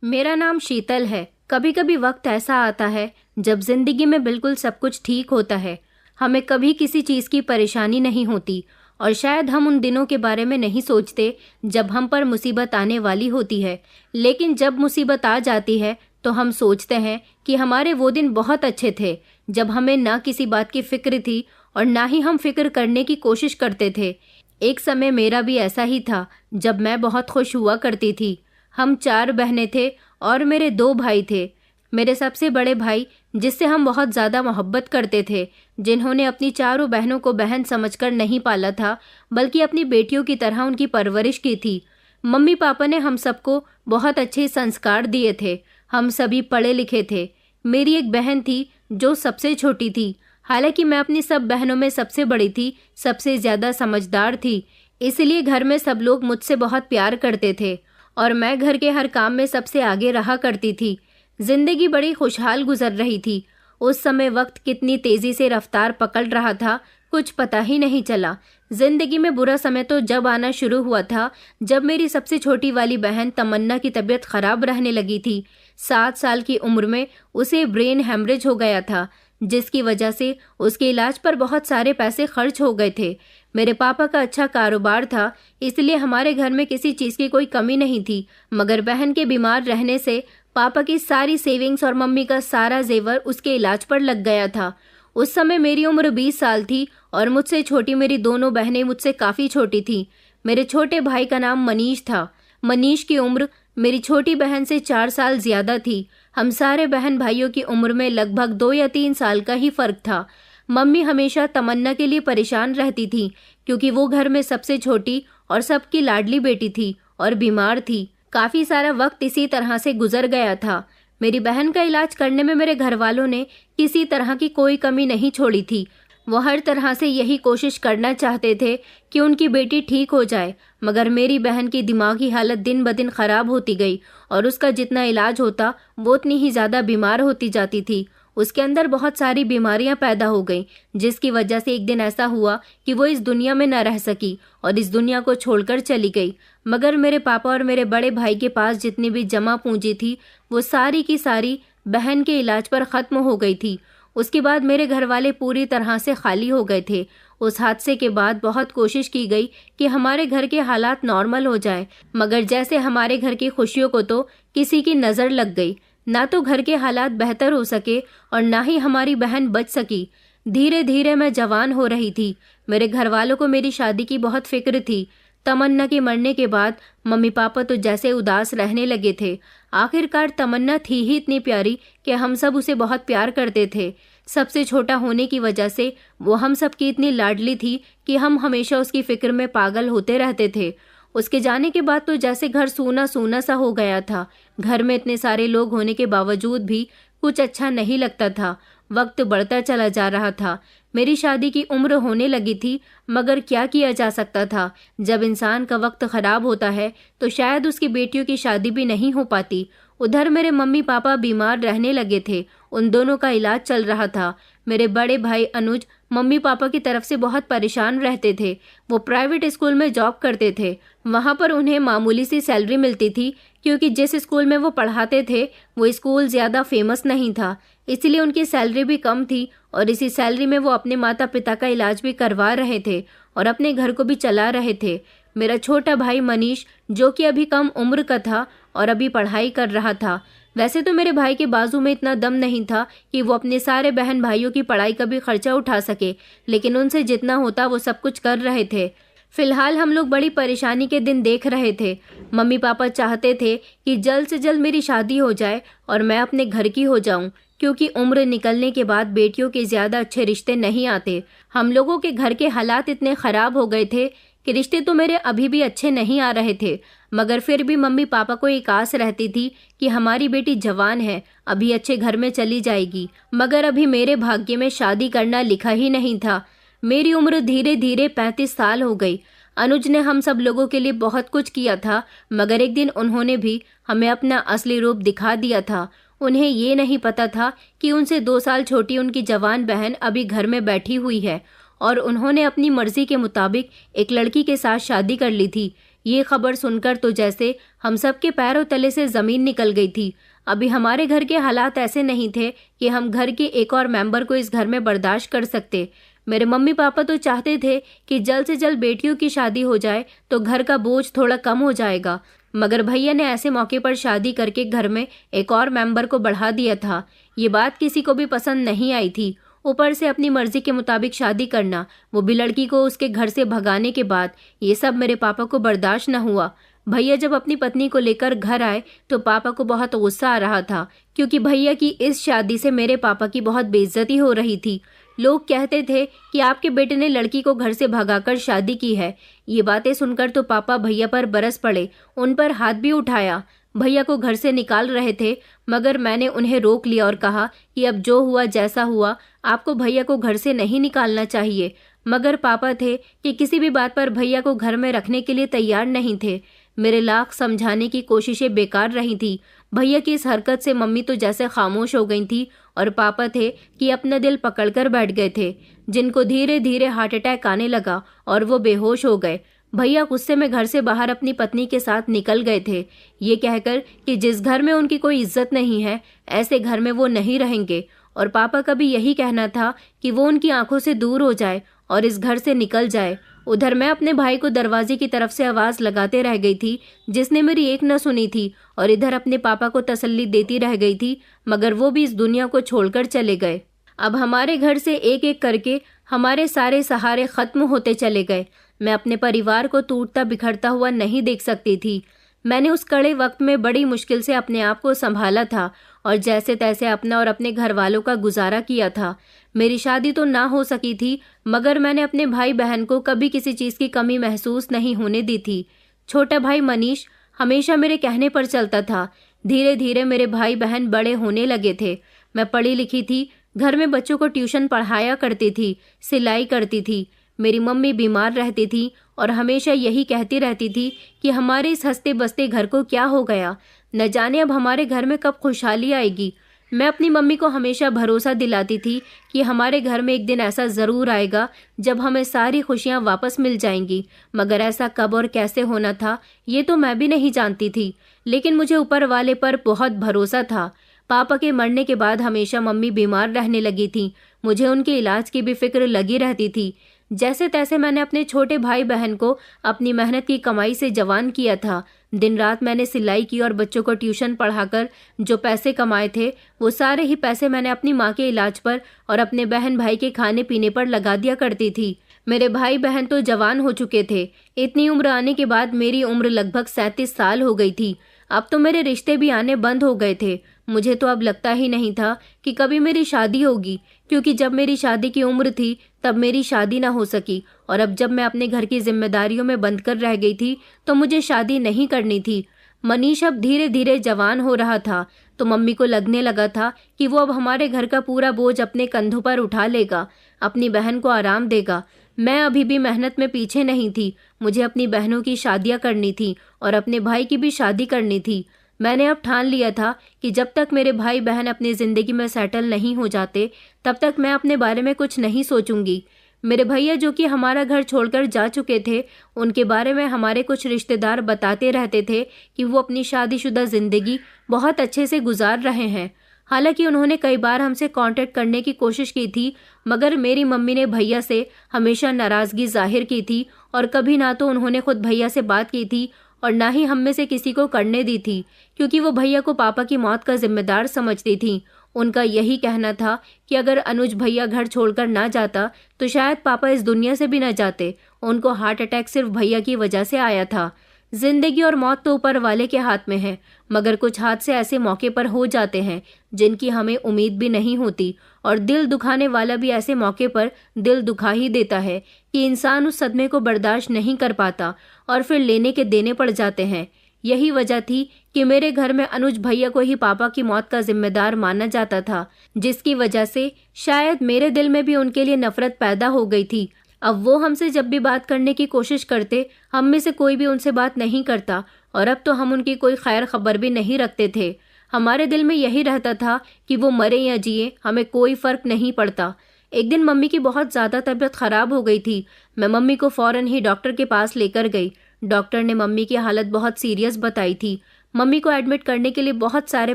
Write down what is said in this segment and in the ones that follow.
मेरा नाम शीतल है। कभी कभी वक्त ऐसा आता है जब जिंदगी में बिल्कुल सब कुछ ठीक होता है, हमें कभी किसी चीज़ की परेशानी नहीं होती और शायद हम उन दिनों के बारे में नहीं सोचते जब हम पर मुसीबत आने वाली होती है। लेकिन जब मुसीबत आ जाती है तो हम सोचते हैं कि हमारे वो दिन बहुत अच्छे थे, जब हमें ना किसी बात की फिक्र थी और ना ही हम फिक्र करने की कोशिश करते थे। एक समय मेरा भी ऐसा ही था जब मैं बहुत खुश हुआ करती थी। हम 4 बहनें थे और मेरे 2 भाई थे। मेरे सबसे बड़े भाई, जिससे हम बहुत ज़्यादा मोहब्बत करते थे, जिन्होंने अपनी चारों बहनों को बहन समझकर नहीं पाला था बल्कि अपनी बेटियों की तरह उनकी परवरिश की थी। मम्मी पापा ने हम सबको बहुत अच्छे संस्कार दिए थे। हम सभी पढ़े लिखे थे। मेरी एक बहन थी जो सबसे छोटी थी। हालांकि मैं अपनी सब बहनों में सबसे बड़ी थी, सबसे ज़्यादा समझदार थी। इसलिए घर में सब लोग मुझसे बहुत प्यार करते थे और मैं घर के हर काम में सबसे आगे रहा करती थी। जिंदगी बड़ी खुशहाल गुजर रही थी। उस समय वक्त कितनी तेजी से रफ्तार पकड़ रहा था, कुछ पता ही नहीं चला। जिंदगी में बुरा समय तो जब आना शुरू हुआ था जब मेरी सबसे छोटी वाली बहन तमन्ना की तबीयत खराब रहने लगी थी। 7 साल की उम्र में उसे ब्रेन हेमरेज हो गया था, जिसकी वजह से उसके इलाज पर बहुत सारे पैसे खर्च हो गए थे। मेरे पापा का अच्छा कारोबार था, इसलिए हमारे घर में किसी चीज़ की कोई कमी नहीं थी। मगर बहन के बीमार रहने से पापा की सारी सेविंग्स और मम्मी का सारा जेवर उसके इलाज पर लग गया था। उस समय मेरी उम्र 20 साल थी और मुझसे छोटी मेरी दोनों बहनें मुझसे काफ़ी छोटी थीं। मेरे छोटे भाई का नाम मनीष था। मनीष की उम्र मेरी छोटी बहन से 4 साल ज़्यादा थी। हम सारे बहन भाइयों की उम्र में लगभग 2 या 3 साल का ही फर्क था। मम्मी हमेशा तमन्ना के लिए परेशान रहती थी, क्योंकि वो घर में सबसे छोटी और सबकी लाडली बेटी थी और बीमार थी। काफ़ी सारा वक्त इसी तरह से गुजर गया था। मेरी बहन का इलाज करने में मेरे घर वालों ने किसी तरह की कोई कमी नहीं छोड़ी थी। वो हर तरह से यही कोशिश करना चाहते थे कि उनकी बेटी ठीक हो जाए। मगर मेरी बहन की दिमागी हालत दिन ब दिन खराब होती गई और उसका जितना इलाज होता वो उतनी ही ज़्यादा बीमार होती जाती थी। उसके अंदर बहुत सारी बीमारियां पैदा हो गईं, जिसकी वजह से एक दिन ऐसा हुआ कि वो इस दुनिया में न रह सकी और इस दुनिया को छोड़कर चली गई। मगर मेरे पापा और मेरे बड़े भाई के पास जितनी भी जमा पूंजी थी वो सारी की सारी बहन के इलाज पर ख़त्म हो गई थी। उसके बाद मेरे घर वाले पूरी तरह से खाली हो गए थे। उस हादसे के बाद बहुत कोशिश की गई कि हमारे घर के हालात नॉर्मल हो जाएं, मगर जैसे हमारे घर की खुशियों को तो किसी की नज़र लग गई। ना तो घर के हालात बेहतर हो सके और ना ही हमारी बहन बच सकी। धीरे धीरे मैं जवान हो रही थी। मेरे घर वालों को मेरी शादी की बहुत फिक्र थी। तमन्ना के मरने के बाद मम्मी पापा तो जैसे उदास रहने लगे थे। आखिरकार तमन्ना थी ही इतनी प्यारी कि हम सब उसे बहुत प्यार करते थे। सबसे छोटा होने की वजह से वो हम सब की इतनी लाडली थी कि हम हमेशा उसकी फिक्र में पागल होते रहते थे। उसके जाने के बाद तो जैसे घर सूना सूना सा हो गया था। घर में इतने सारे लोग होने के बावजूद भी कुछ अच्छा नहीं लगता था। वक्त बढ़ता चला जा रहा था। मेरी शादी की उम्र होने लगी थी, मगर क्या किया जा सकता था। जब इंसान का वक्त खराब होता है तो शायद उसकी बेटियों की शादी भी नहीं हो पाती। उधर मेरे मम्मी पापा बीमार रहने लगे थे। उन दोनों का इलाज चल रहा था। मेरे बड़े भाई अनुज मम्मी पापा की तरफ से बहुत परेशान रहते थे। वो प्राइवेट स्कूल में जॉब करते थे। वहाँ पर उन्हें मामूली सी सैलरी मिलती थी, क्योंकि जिस स्कूल में वो पढ़ाते थे वो स्कूल ज़्यादा फेमस नहीं था, इसलिए उनकी सैलरी भी कम थी और इसी सैलरी में वो अपने माता पिता का इलाज भी करवा रहे थे और अपने घर को भी चला रहे थे। मेरा छोटा भाई मनीष, जो कि अभी कम उम्र का था और अभी पढ़ाई कर रहा था। वैसे तो मेरे भाई के बाजू में इतना दम नहीं था कि वो अपने सारे बहन भाइयों की पढ़ाई का भी खर्चा उठा सके, लेकिन उनसे जितना होता वो सब कुछ कर रहे थे। फिलहाल हम लोग बड़ी परेशानी के दिन देख रहे थे। मम्मी पापा चाहते थे कि जल्द से जल्द मेरी शादी हो जाए और मैं अपने घर की हो जाऊं, क्योंकि उम्र निकलने के बाद बेटियों के ज़्यादा अच्छे रिश्ते नहीं आते। हम लोगों के घर के हालात इतने ख़राब हो गए थे कि रिश्ते तो मेरे अभी भी अच्छे नहीं आ रहे थे, मगर फिर भी मम्मी पापा को एक आस रहती थी कि हमारी बेटी जवान है, अभी अच्छे घर में चली जाएगी। मगर अभी मेरे भाग्य में शादी करना लिखा ही नहीं था। मेरी उम्र धीरे धीरे 35 साल हो गई। अनुज ने हम सब लोगों के लिए बहुत कुछ किया था, मगर एक दिन उन्होंने भी हमें अपना असली रूप दिखा दिया था। उन्हें ये नहीं पता था कि उनसे 2 साल छोटी उनकी जवान बहन अभी घर में बैठी हुई है और उन्होंने अपनी मर्जी के मुताबिक एक लड़की के साथ शादी कर ली थी। ये खबर सुनकर तो जैसे हम सबके पैरों तले से ज़मीन निकल गई थी। अभी हमारे घर के हालात ऐसे नहीं थे कि हम घर के एक और मेंबर को इस घर में बर्दाश्त कर सकते। मेरे मम्मी पापा तो चाहते थे कि जल्द से जल्द बेटियों की शादी हो जाए तो घर का बोझ थोड़ा कम हो जाएगा, मगर भैया ने ऐसे मौके पर शादी करके घर में एक और मेंबर को बढ़ा दिया था। ये बात किसी को भी पसंद नहीं आई थी। ऊपर से अपनी मर्जी के मुताबिक शादी करना, वो भी लड़की को उसके घर से भगाने के बाद, ये सब मेरे पापा को बर्दाश्त न हुआ। भैया जब अपनी पत्नी को लेकर घर आए तो पापा को बहुत गुस्सा आ रहा था, क्योंकि भैया की इस शादी से मेरे पापा की बहुत बेइज्जती हो रही थी। लोग कहते थे कि आपके बेटे ने लड़की को घर से भगाकर शादी की है। ये बातें सुनकर तो पापा भैया पर बरस पड़े, उन पर हाथ भी उठाया। भैया को घर से निकाल रहे थे, मगर मैंने उन्हें रोक लिया और कहा कि अब जो हुआ जैसा हुआ, आपको भैया को घर से नहीं निकालना चाहिए। मगर पापा थे कि किसी भी बात पर भैया को घर में रखने के लिए तैयार नहीं थे। मेरे लाख समझाने की कोशिशें बेकार रही थी। भैया की इस हरकत से मम्मी तो जैसे खामोश हो गई थी, और पापा थे कि अपना दिल पकड़कर बैठ गए थे, जिनको धीरे धीरे हार्ट अटैक आने लगा और वो बेहोश हो गए। भैया गुस्से में घर से बाहर अपनी पत्नी के साथ निकल गए थे, ये कहकर कि जिस घर में उनकी कोई इज्जत नहीं है, ऐसे घर में वो नहीं रहेंगे। और पापा का भी यही कहना था कि वो उनकी आंखों से दूर हो जाए और इस घर से निकल जाए। उधर मैं अपने भाई को दरवाजे की तरफ से आवाज लगाते रह गई थी, जिसने मेरी एक न सुनी थी, और इधर अपने पापा को तसल्ली देती रह गई थी, मगर वो भी इस दुनिया को छोड़कर चले गए। अब हमारे घर से एक एक करके हमारे सारे सहारे खत्म होते चले गए। मैं अपने परिवार को टूटता बिखरता हुआ नहीं देख सकती थी। मैंने उस कड़े वक्त में बड़ी मुश्किल से अपने आप को संभाला था और जैसे तैसे अपना और अपने घर वालों का गुजारा किया था। मेरी शादी तो ना हो सकी थी, मगर मैंने अपने भाई बहन को कभी किसी चीज़ की कमी महसूस नहीं होने दी थी। छोटा भाई मनीष हमेशा मेरे कहने पर चलता था। धीरे धीरे मेरे भाई बहन बड़े होने लगे थे। मैं पढ़ी लिखी थी, घर में बच्चों को ट्यूशन पढ़ाया करती थी, सिलाई करती थी। मेरी मम्मी बीमार रहती थी और हमेशा यही कहती रहती थी कि हमारे इस हंसते बसते घर को क्या हो गया, न जाने अब हमारे घर में कब खुशहाली आएगी। मैं अपनी मम्मी को हमेशा भरोसा दिलाती थी कि हमारे घर में एक दिन ऐसा ज़रूर आएगा जब हमें सारी खुशियां वापस मिल जाएंगी, मगर ऐसा कब और कैसे होना था ये तो मैं भी नहीं जानती थी। लेकिन मुझे ऊपर वाले पर बहुत भरोसा था। पापा के मरने के बाद हमेशा मम्मी बीमार रहने लगी थी। मुझे उनके इलाज की भी फिक्र लगी रहती थी। जैसे तैसे मैंने अपने छोटे भाई बहन को अपनी मेहनत की कमाई से जवान किया था। दिन रात मैंने सिलाई की और बच्चों को ट्यूशन पढ़ाकर जो पैसे कमाए थे, वो सारे ही पैसे मैंने अपनी माँ के इलाज पर और अपने बहन भाई के खाने पीने पर लगा दिया करती थी। मेरे भाई बहन तो जवान हो चुके थे। इतनी उम्र आने के बाद मेरी उम्र लगभग 37 साल हो गई थी। अब तो मेरे रिश्ते भी आने बंद हो गए थे। मुझे तो अब लगता ही नहीं था कि कभी मेरी शादी होगी, क्योंकि जब मेरी शादी की उम्र थी तब मेरी शादी ना हो सकी, और अब जब मैं अपने घर की जिम्मेदारियों में बंद कर रह गई थी तो मुझे शादी नहीं करनी थी। मनीष अब धीरे धीरे जवान हो रहा था, तो मम्मी को लगने लगा था कि वो अब हमारे घर का पूरा बोझ अपने कंधों पर उठा लेगा, अपनी बहन को आराम देगा। मैं अभी भी मेहनत में पीछे नहीं थी। मुझे अपनी बहनों की शादियां करनी थी और अपने भाई की भी शादी करनी थी। मैंने अब ठान लिया था कि जब तक मेरे भाई बहन अपनी ज़िंदगी में सेटल नहीं हो जाते, तब तक मैं अपने बारे में कुछ नहीं सोचूंगी। मेरे भैया जो कि हमारा घर छोड़कर जा चुके थे, उनके बारे में हमारे कुछ रिश्तेदार बताते रहते थे कि वो अपनी शादीशुदा ज़िंदगी बहुत अच्छे से गुजार रहे हैं। हालांकि उन्होंने कई बार हमसे कांटेक्ट करने की कोशिश की थी, मगर मेरी मम्मी ने भैया से हमेशा नाराज़गी जाहिर की थी और कभी ना तो उन्होंने खुद भैया से बात की थी और ना ही हम में से किसी को करने दी थी, क्योंकि वो भैया को पापा की मौत का जिम्मेदार समझती थी। उनका यही कहना था कि अगर अनुज भैया घर छोड़कर ना जाता तो शायद पापा इस दुनिया से भी ना जाते। उनको हार्ट अटैक सिर्फ भैया की वजह से आया था। जिंदगी और मौत तो ऊपर वाले के हाथ में है, मगर कुछ हादसे ऐसे मौके पर हो जाते हैं जिनकी हमें उम्मीद भी नहीं होती, और दिल दुखाने वाला भी ऐसे मौके पर दिल दुखा ही देता है कि इंसान उस सदमे को बर्दाश्त नहीं कर पाता और फिर लेने के देने पड़ जाते हैं। यही वजह थी कि मेरे घर में अनुज भैया को ही पापा की मौत का जिम्मेदार माना जाता था, जिसकी वजह से शायद मेरे दिल में भी उनके लिए नफरत पैदा हो गई थी। अब वो हमसे जब भी बात करने की कोशिश करते, हम में से कोई भी उनसे बात नहीं करता, और अब तो हम उनकी कोई खैर खबर भी नहीं रखते थे। हमारे दिल में यही रहता था कि वो मरे या जिए, हमें कोई फर्क नहीं पड़ता। एक दिन मम्मी की बहुत ज़्यादा तबीयत खराब हो गई थी। मैं मम्मी को फ़ौरन ही डॉक्टर के पास लेकर गई। डॉक्टर ने मम्मी की हालत बहुत सीरियस बताई थी। मम्मी को एडमिट करने के लिए बहुत सारे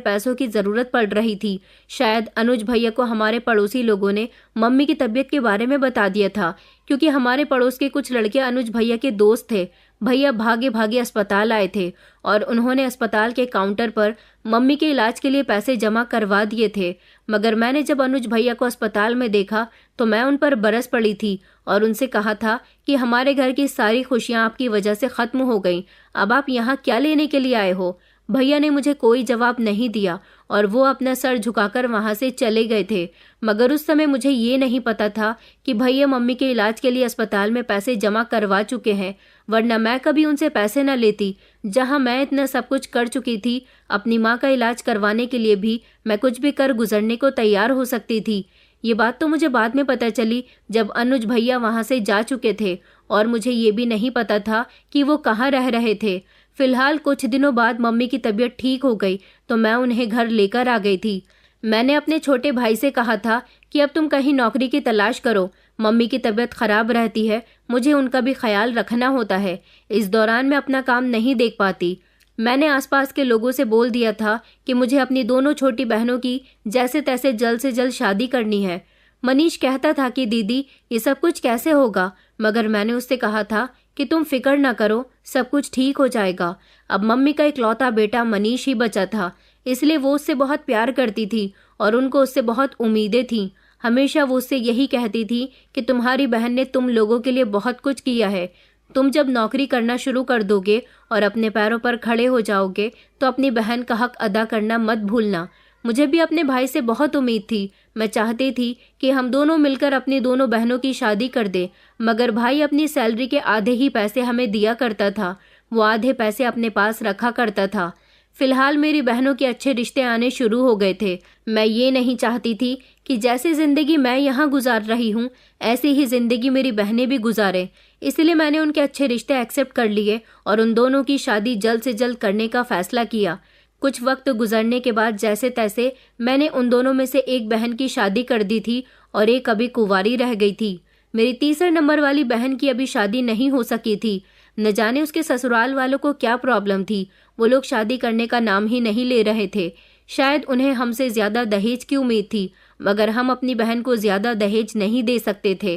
पैसों की ज़रूरत पड़ रही थी। शायद अनुज भैया को हमारे पड़ोसी लोगों ने मम्मी की तबीयत के बारे में बता दिया था, क्योंकि हमारे पड़ोस के कुछ लड़के अनुज भैया के दोस्त थे। भैया भागे भागे अस्पताल आए थे और उन्होंने अस्पताल के काउंटर पर मम्मी के इलाज के लिए पैसे जमा करवा दिए थे। मगर मैंने जब अनुज भैया को अस्पताल में देखा तो मैं उन पर बरस पड़ी थी और उनसे कहा था कि हमारे घर की सारी खुशियां आपकी वजह से ख़त्म हो गईं। अब आप यहाँ क्या लेने के लिए आए हो? भैया ने मुझे कोई जवाब नहीं दिया और वो अपना सर झुकाकर वहाँ से चले गए थे। मगर उस समय मुझे ये नहीं पता था कि भैया मम्मी के इलाज के लिए अस्पताल में पैसे जमा करवा चुके हैं, वरना मैं कभी उनसे पैसे न लेती। जहाँ मैं इतना सब कुछ कर चुकी थी, अपनी माँ का इलाज करवाने के लिए भी मैं कुछ भी कर गुजरने को तैयार हो सकती थी। ये बात तो मुझे बाद में पता चली जब अनुज भैया वहाँ से जा चुके थे, और मुझे ये भी नहीं पता था कि वो कहाँ रह रहे थे। फिलहाल कुछ दिनों बाद मम्मी की तबीयत ठीक हो गई तो मैं उन्हें घर लेकर आ गई थी। मैंने अपने छोटे भाई से कहा था कि अब तुम कहीं नौकरी की तलाश करो, मम्मी की तबीयत खराब रहती है, मुझे उनका भी ख्याल रखना होता है। इस दौरान मैं अपना काम नहीं देख पाती। मैंने आसपास के लोगों से बोल दिया था कि मुझे अपनी दोनों छोटी बहनों की जैसे तैसे जल्द से जल्द शादी करनी है। मनीष कहता था कि दीदी ये सब कुछ कैसे होगा, मगर मैंने उससे कहा था कि तुम फिक्र ना करो, सब कुछ ठीक हो जाएगा। अब मम्मी का इकलौता बेटा मनीष ही बचा था, इसलिए वो उससे बहुत प्यार करती थी और उनको उससे बहुत उम्मीदें थीं। हमेशा वो उससे यही कहती थी कि तुम्हारी बहन ने तुम लोगों के लिए बहुत कुछ किया है। तुम जब नौकरी करना शुरू कर दोगे और अपने पैरों पर खड़े हो जाओगे तो अपनी बहन का हक अदा करना मत भूलना। मुझे भी अपने भाई से बहुत उम्मीद थी। मैं चाहती थी कि हम दोनों मिलकर अपनी दोनों बहनों की शादी कर दें, मगर भाई अपनी सैलरी के आधे ही पैसे हमें दिया करता था। वो आधे पैसे अपने पास रखा करता था। फिलहाल मेरी बहनों के अच्छे रिश्ते आने शुरू हो गए थे। मैं ये नहीं चाहती थी कि जैसी ज़िंदगी मैं यहाँ गुजार रही हूँ ऐसी ही ज़िंदगी मेरी बहनें भी गुजारें। इसलिए मैंने उनके अच्छे रिश्ते एक्सेप्ट कर लिए और उन दोनों की शादी जल्द से जल्द करने का फैसला किया। कुछ वक्त गुजरने के बाद जैसे तैसे मैंने उन दोनों में से एक बहन की शादी कर दी थी और एक अभी कुंवारी रह गई थी। मेरी तीसरे नंबर वाली बहन की अभी शादी नहीं हो सकी थी। न जाने उसके ससुराल वालों को क्या प्रॉब्लम थी, वो लोग शादी करने का नाम ही नहीं ले रहे थे। शायद उन्हें हमसे ज़्यादा दहेज की उम्मीद थी, मगर हम अपनी बहन को ज़्यादा दहेज नहीं दे सकते थे।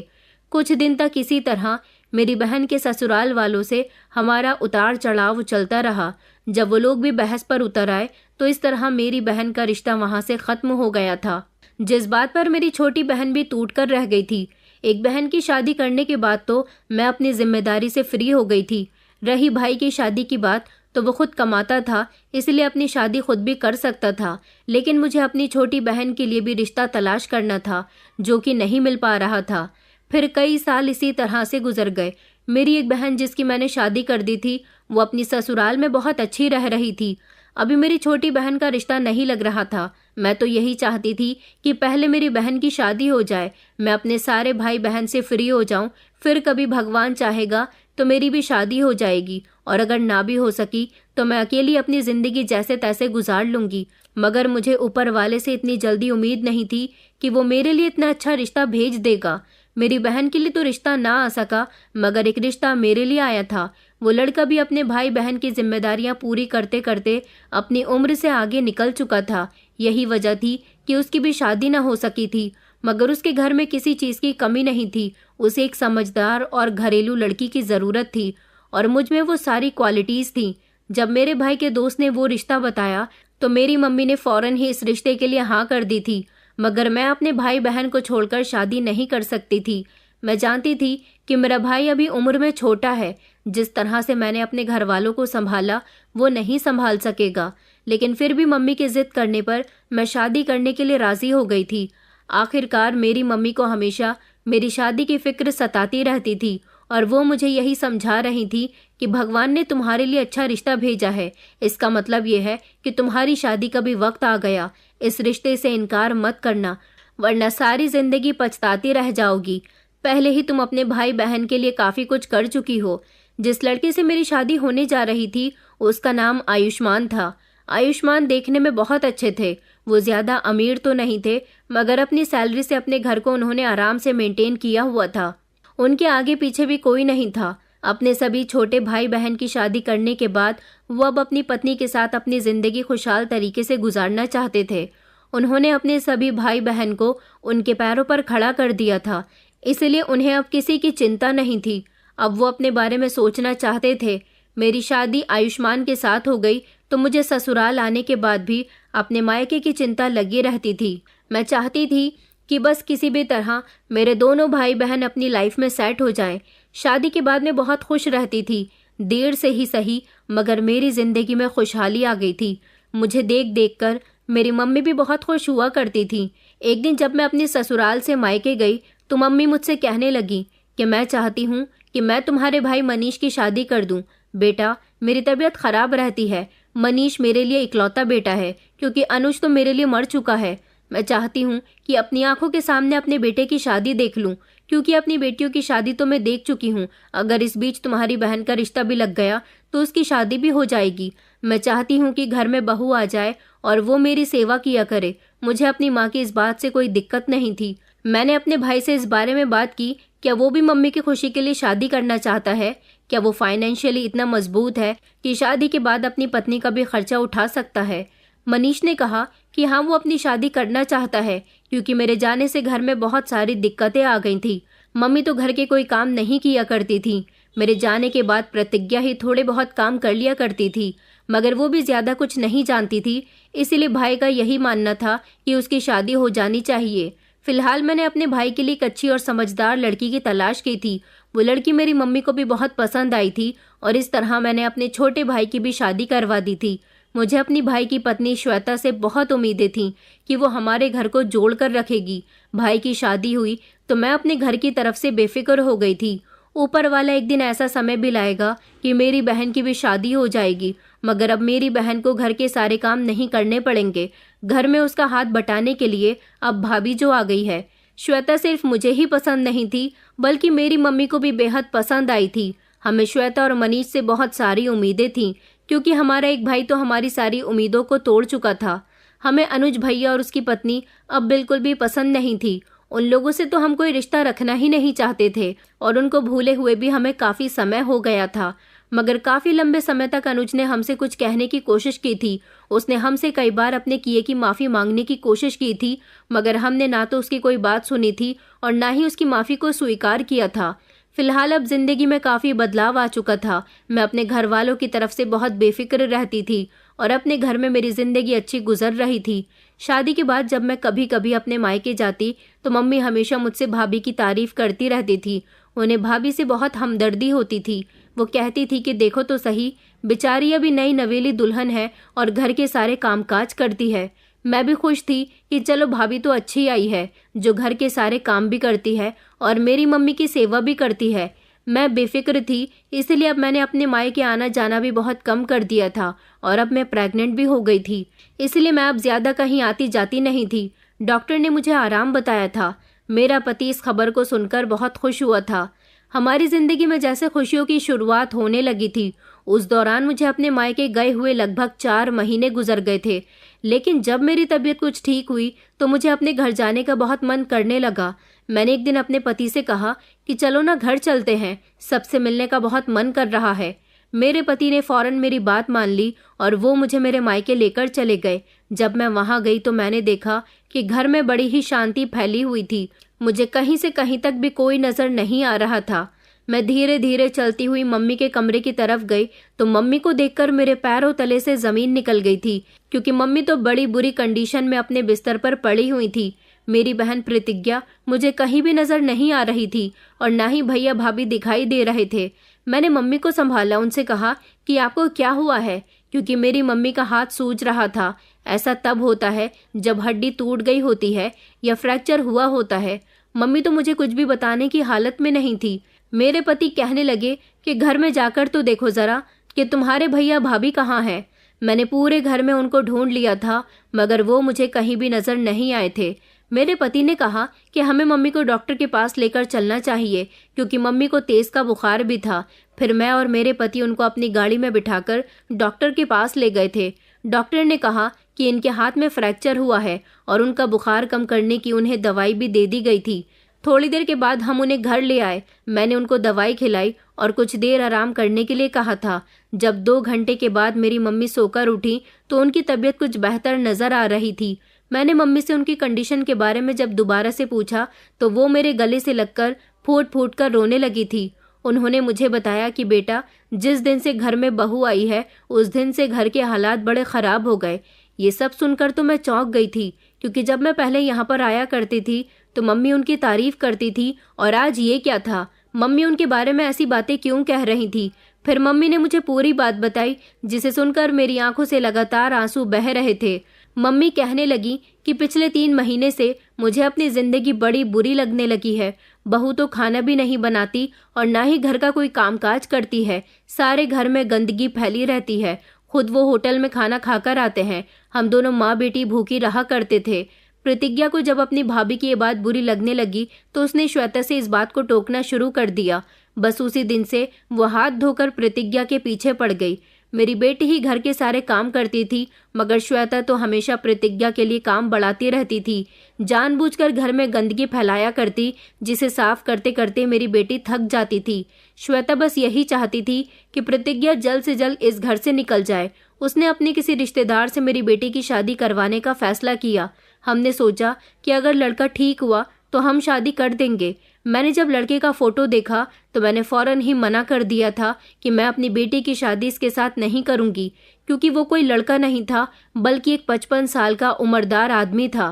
कुछ दिन तक इसी तरह मेरी बहन के ससुराल वालों से हमारा उतार चढ़ाव चलता रहा। जब वो लोग भी बहस पर उतर आए तो इस तरह मेरी बहन का रिश्ता वहाँ से ख़त्म हो गया था, जिस बात पर मेरी छोटी बहन भी टूट कर रह गई थी। एक बहन की शादी करने के बाद तो मैं अपनी जिम्मेदारी से फ्री हो गई थी। रही भाई की शादी की बात, तो वो खुद कमाता था, इसलिए अपनी शादी खुद भी कर सकता था। लेकिन मुझे अपनी छोटी बहन के लिए भी रिश्ता तलाश करना था, जो कि नहीं मिल पा रहा था। फिर कई साल इसी तरह से गुजर गए। मेरी एक बहन जिसकी मैंने शादी कर दी थी, वो अपनी ससुराल में बहुत अच्छी रह रही थी। अभी मेरी छोटी बहन का रिश्ता नहीं लग रहा था। मैं तो यही चाहती थी कि पहले मेरी बहन की शादी हो जाए, मैं अपने सारे भाई बहन से फ्री हो जाऊं, फिर कभी भगवान चाहेगा तो मेरी भी शादी हो जाएगी, और अगर ना भी हो सकी तो मैं अकेली अपनी ज़िंदगी जैसे तैसे गुजार लूँगी। मगर मुझे ऊपर वाले से इतनी जल्दी उम्मीद नहीं थी कि वो मेरे लिए इतना अच्छा रिश्ता भेज देगा। मेरी बहन के लिए तो रिश्ता ना आ सका, मगर एक रिश्ता मेरे लिए आया था। वो लड़का भी अपने भाई बहन की जिम्मेदारियां पूरी करते करते अपनी उम्र से आगे निकल चुका था। यही वजह थी कि उसकी भी शादी ना हो सकी थी, मगर उसके घर में किसी चीज़ की कमी नहीं थी। उसे एक समझदार और घरेलू लड़की की ज़रूरत थी, और मुझ में वो सारी क्वालिटीज़ थी। जब मेरे भाई के दोस्त ने वो रिश्ता बताया तो मेरी मम्मी ने फ़ौरन ही इस रिश्ते के लिए हाँ कर दी थी, मगर मैं अपने भाई बहन को छोड़कर शादी नहीं कर सकती थी। मैं जानती थी कि मेरा भाई अभी उम्र में छोटा है। जिस तरह से मैंने अपने घर वालों को संभाला वो नहीं संभाल सकेगा, लेकिन फिर भी मम्मी के जिद करने पर मैं शादी करने के लिए राज़ी हो गई थी। आखिरकार मेरी मम्मी को हमेशा मेरी शादी की फिक्र सताती रहती थी, और वो मुझे यही समझा रही थी कि भगवान ने तुम्हारे लिए अच्छा रिश्ता भेजा है, इसका मतलब ये है कि तुम्हारी शादी का भी वक्त आ गया। इस रिश्ते से इनकार मत करना, वरना सारी जिंदगी पछताती रह जाओगी। पहले ही तुम अपने भाई बहन के लिए काफ़ी कुछ कर चुकी हो। जिस लड़के से मेरी शादी होने जा रही थी उसका नाम आयुष्मान था। आयुष्मान देखने में बहुत अच्छे थे। वो ज़्यादा अमीर तो नहीं थे, मगर अपनी सैलरी से अपने घर को उन्होंने आराम से मेंटेन किया हुआ था। उनके आगे पीछे भी कोई नहीं था। अपने सभी छोटे भाई बहन की शादी करने के बाद वो अब अपनी पत्नी के साथ अपनी ज़िंदगी खुशहाल तरीके से गुजारना चाहते थे। उन्होंने अपने सभी भाई बहन को उनके पैरों पर खड़ा कर दिया था, इसलिए उन्हें अब किसी की चिंता नहीं थी। अब वो अपने बारे में सोचना चाहते थे। मेरी शादी आयुष्मान के साथ हो गई तो मुझे ससुराल आने के बाद भी अपने मायके की चिंता लगी रहती थी। मैं चाहती थी कि बस किसी भी तरह मेरे दोनों भाई बहन अपनी लाइफ में सेट हो जाएं। शादी के बाद मैं बहुत खुश रहती थी, देर से ही सही मगर मेरी जिंदगी में खुशहाली आ गई थी। मुझे देख देख कर मेरी मम्मी भी बहुत खुश हुआ करती थी। एक दिन जब मैं अपने ससुराल से मायके गई तो मम्मी मुझसे कहने लगी कि मैं चाहती हूँ कि मैं तुम्हारे भाई मनीष की शादी कर दूँ। बेटा, मेरी तबीयत खराब रहती है। मनीष मेरे लिए इकलौता बेटा है क्योंकि अनुज तो मेरे लिए मर चुका है। मैं चाहती हूँ कि अपनी आंखों के सामने अपने बेटे की शादी देख लूँ, क्योंकि अपनी बेटियों की शादी तो मैं देख चुकी हूँ। अगर इस बीच तुम्हारी बहन का रिश्ता भी लग गया तो उसकी शादी भी हो जाएगी। मैं चाहती हूँ कि घर में बहू आ जाए और वो मेरी सेवा किया करे। मुझे अपनी माँ की इस बात से कोई दिक्कत नहीं थी। मैंने अपने भाई से इस बारे में बात की, क्या वो भी मम्मी की खुशी के लिए शादी करना चाहता है? क्या वो फाइनेंशियली इतना मजबूत है कि शादी के बाद अपनी पत्नी का भी खर्चा उठा सकता है? मनीष ने कहा कि हाँ, वो अपनी शादी करना चाहता है, क्योंकि मेरे जाने से घर में बहुत सारी दिक्कतें आ गई थी। मम्मी तो घर के कोई काम नहीं किया करती थी। मेरे जाने के बाद प्रतिज्ञा ही थोड़े बहुत काम कर लिया करती थी, मगर वो भी ज्यादा कुछ नहीं जानती थी। इसीलिए भाई का यही मानना था कि उसकी शादी हो जानी चाहिए। फिलहाल मैंने अपने भाई के लिए एक अच्छी और समझदार लड़की की तलाश की थी। वो लड़की मेरी मम्मी को भी बहुत पसंद आई थी और इस तरह मैंने अपने छोटे भाई की भी शादी करवा दी थी। मुझे अपनी भाई की पत्नी श्वेता से बहुत उम्मीदें थीं कि वो हमारे घर को जोड़ कर रखेगी। भाई की शादी हुई तो मैं अपने घर की तरफ से बेफिक्र हो गई थी। ऊपर वाला एक दिन ऐसा समय भी लाएगा कि मेरी बहन की भी शादी हो जाएगी, मगर अब मेरी बहन को घर के सारे काम नहीं करने पड़ेंगे। घर में उसका हाथ बटाने के लिए अब भाभी जो आ गई है। श्वेता सिर्फ मुझे ही पसंद नहीं थी, बल्कि मेरी मम्मी को भी बेहद पसंद आई थी। हमें श्वेता और मनीष से बहुत सारी उम्मीदें थीं, क्योंकि हमारा एक भाई तो हमारी सारी उम्मीदों को तोड़ चुका था। हमें अनुज भैया और उसकी पत्नी अब बिल्कुल भी पसंद नहीं थी। उन लोगों से तो हम कोई रिश्ता रखना ही नहीं चाहते थे और उनको भूले हुए भी हमें काफी समय हो गया था। मगर काफी लंबे समय तक अनुज ने हमसे कुछ कहने की कोशिश की थी। उसने हमसे कई बार अपने किए की माफी मांगने की कोशिश की थी, मगर हमने ना तो उसकी कोई बात सुनी थी और ना ही उसकी माफी को स्वीकार किया था। फिलहाल अब जिंदगी में काफी बदलाव आ चुका था। मैं अपने घर वालों की तरफ से बहुत बेफिक्र रहती थी और अपने घर में मेरी जिंदगी अच्छी गुजर रही थी। शादी के बाद जब मैं कभी कभी अपने मायके जाती तो मम्मी हमेशा मुझसे भाभी की तारीफ करती रहती थी। उन्हें भाभी से बहुत हमदर्दी होती थी। वो कहती थी कि देखो तो सही, बेचारी अभी नई नवेली दुल्हन है और घर के सारे कामकाज करती है। मैं भी खुश थी कि चलो भाभी तो अच्छी आई है जो घर के सारे काम भी करती है और मेरी मम्मी की सेवा भी करती है। मैं बेफिक्र थी, इसलिए अब मैंने अपने मायके आना जाना भी बहुत कम कर दिया था और अब मैं प्रेग्नेंट भी हो गई थी, इसलिए मैं अब ज्यादा कहीं आती जाती नहीं थी। डॉक्टर ने मुझे आराम बताया था। मेरा पति इस खबर को सुनकर बहुत खुश हुआ था। हमारी जिंदगी में जैसे खुशियों की शुरुआत होने लगी थी। उस दौरान मुझे अपने मायके गए हुए लगभग 4 महीने गुजर गए थे, लेकिन जब मेरी तबीयत कुछ ठीक हुई तो मुझे अपने घर जाने का बहुत मन करने लगा। मैंने एक दिन अपने पति से कहा कि चलो ना घर चलते हैं, सबसे मिलने का बहुत मन कर रहा है। मेरे पति ने फौरन मेरी बात मान ली और वो मुझे मेरे मायके लेकर चले गए। जब मैं वहां गई तो मैंने देखा कि घर में बड़ी ही शांति फैली हुई थी। मुझे कहीं से कहीं तक भी कोई नजर नहीं आ रहा था। मैं धीरे धीरे चलती हुई मम्मी के कमरे की तरफ गई तो मम्मी को देखकर मेरे पैरों तले से जमीन निकल गई थी, क्योंकि मम्मी तो बड़ी बुरी कंडीशन में अपने बिस्तर पर पड़ी हुई थी। मेरी बहन प्रतिज्ञा मुझे कहीं भी नजर नहीं आ रही थी और ना ही भैया भाभी दिखाई दे रहे थे। मैंने मम्मी को संभाला, उनसे कहा कि आपको क्या हुआ है, क्योंकि मेरी मम्मी का हाथ सूज रहा था। ऐसा तब होता है जब हड्डी टूट गई होती है या फ्रैक्चर हुआ होता है। मम्मी तो मुझे कुछ भी बताने की हालत में नहीं थी। मेरे पति कहने लगे कि घर में जाकर तो देखो जरा कि तुम्हारे भैया भाभी कहाँ हैं। मैंने पूरे घर में उनको ढूंढ लिया था, मगर वो मुझे कहीं भी नजर नहीं आए थे। मेरे पति ने कहा कि हमें मम्मी को डॉक्टर के पास लेकर चलना चाहिए, क्योंकि मम्मी को तेज का बुखार भी था। फिर मैं और मेरे पति उनको अपनी गाड़ी में बिठाकर डॉक्टर के पास ले गए थे। डॉक्टर ने कहा कि इनके हाथ में फ्रैक्चर हुआ है और उनका बुखार कम करने की उन्हें दवाई भी दे दी गई थी। थोड़ी देर के बाद हम उन्हें घर ले आए। मैंने उनको दवाई खिलाई और कुछ देर आराम करने के लिए कहा था। जब 2 घंटे के बाद मेरी मम्मी सोकर उठी तो उनकी तबीयत कुछ बेहतर नजर आ रही थी। मैंने मम्मी से उनकी कंडीशन के बारे में जब दोबारा से पूछा तो वो मेरे गले से लगकर फूट फूट कर रोने लगी थी। उन्होंने मुझे बताया कि बेटा, जिस दिन से घर में बहू आई है उस दिन से घर के हालात बड़े खराब हो गए। ये सब सुनकर तो मैं चौंक गई थी, क्योंकि जब मैं पहले यहाँ पर आया करती थी तो मम्मी उनकी तारीफ करती थी, और आज ये क्या था? मम्मी उनके बारे में ऐसी बातें क्यों कह रही थी? फिर मम्मी ने मुझे पूरी बात बताई, जिसे सुनकर मेरी आंखों से लगातार आंसू बह रहे थे। मम्मी कहने लगी कि पिछले 3 महीने से मुझे अपनी जिंदगी बड़ी बुरी लगने लगी है। बहू तो खाना भी नहीं बनाती और ना ही घर का कोई कामकाज करती है। सारे घर में गंदगी फैली रहती है। खुद वो होटल में खाना खाकर आते हैं। हम दोनों माँ बेटी भूखी रहा करते थे। प्रतिज्ञा को जब अपनी भाभी की ये बात बुरी लगने लगी तो उसने श्वेता से इस बात को टोकना शुरू कर दिया। बस उसी दिन से वो हाथ धोकर प्रतिज्ञा के पीछे पड़ गई। मेरी बेटी ही घर के सारे काम करती थी, मगर श्वेता तो हमेशा प्रतिज्ञा के लिए काम बढ़ाती रहती थी। जानबूझकर घर में गंदगी फैलाया करती, जिसे साफ करते करते मेरी बेटी थक जाती थी। श्वेता बस यही चाहती थी कि प्रतिज्ञा जल्द से जल्द इस घर से निकल जाए। उसने अपने किसी रिश्तेदार से मेरी बेटी की शादी करवाने का फैसला किया। हमने सोचा कि अगर लड़का ठीक हुआ तो हम शादी कर देंगे। मैंने जब लड़के का फोटो देखा तो मैंने फौरन ही मना कर दिया था कि मैं अपनी बेटी की शादी इसके साथ नहीं करूंगी, क्योंकि वो कोई लड़का नहीं था बल्कि एक 55 साल का उम्रदार आदमी था।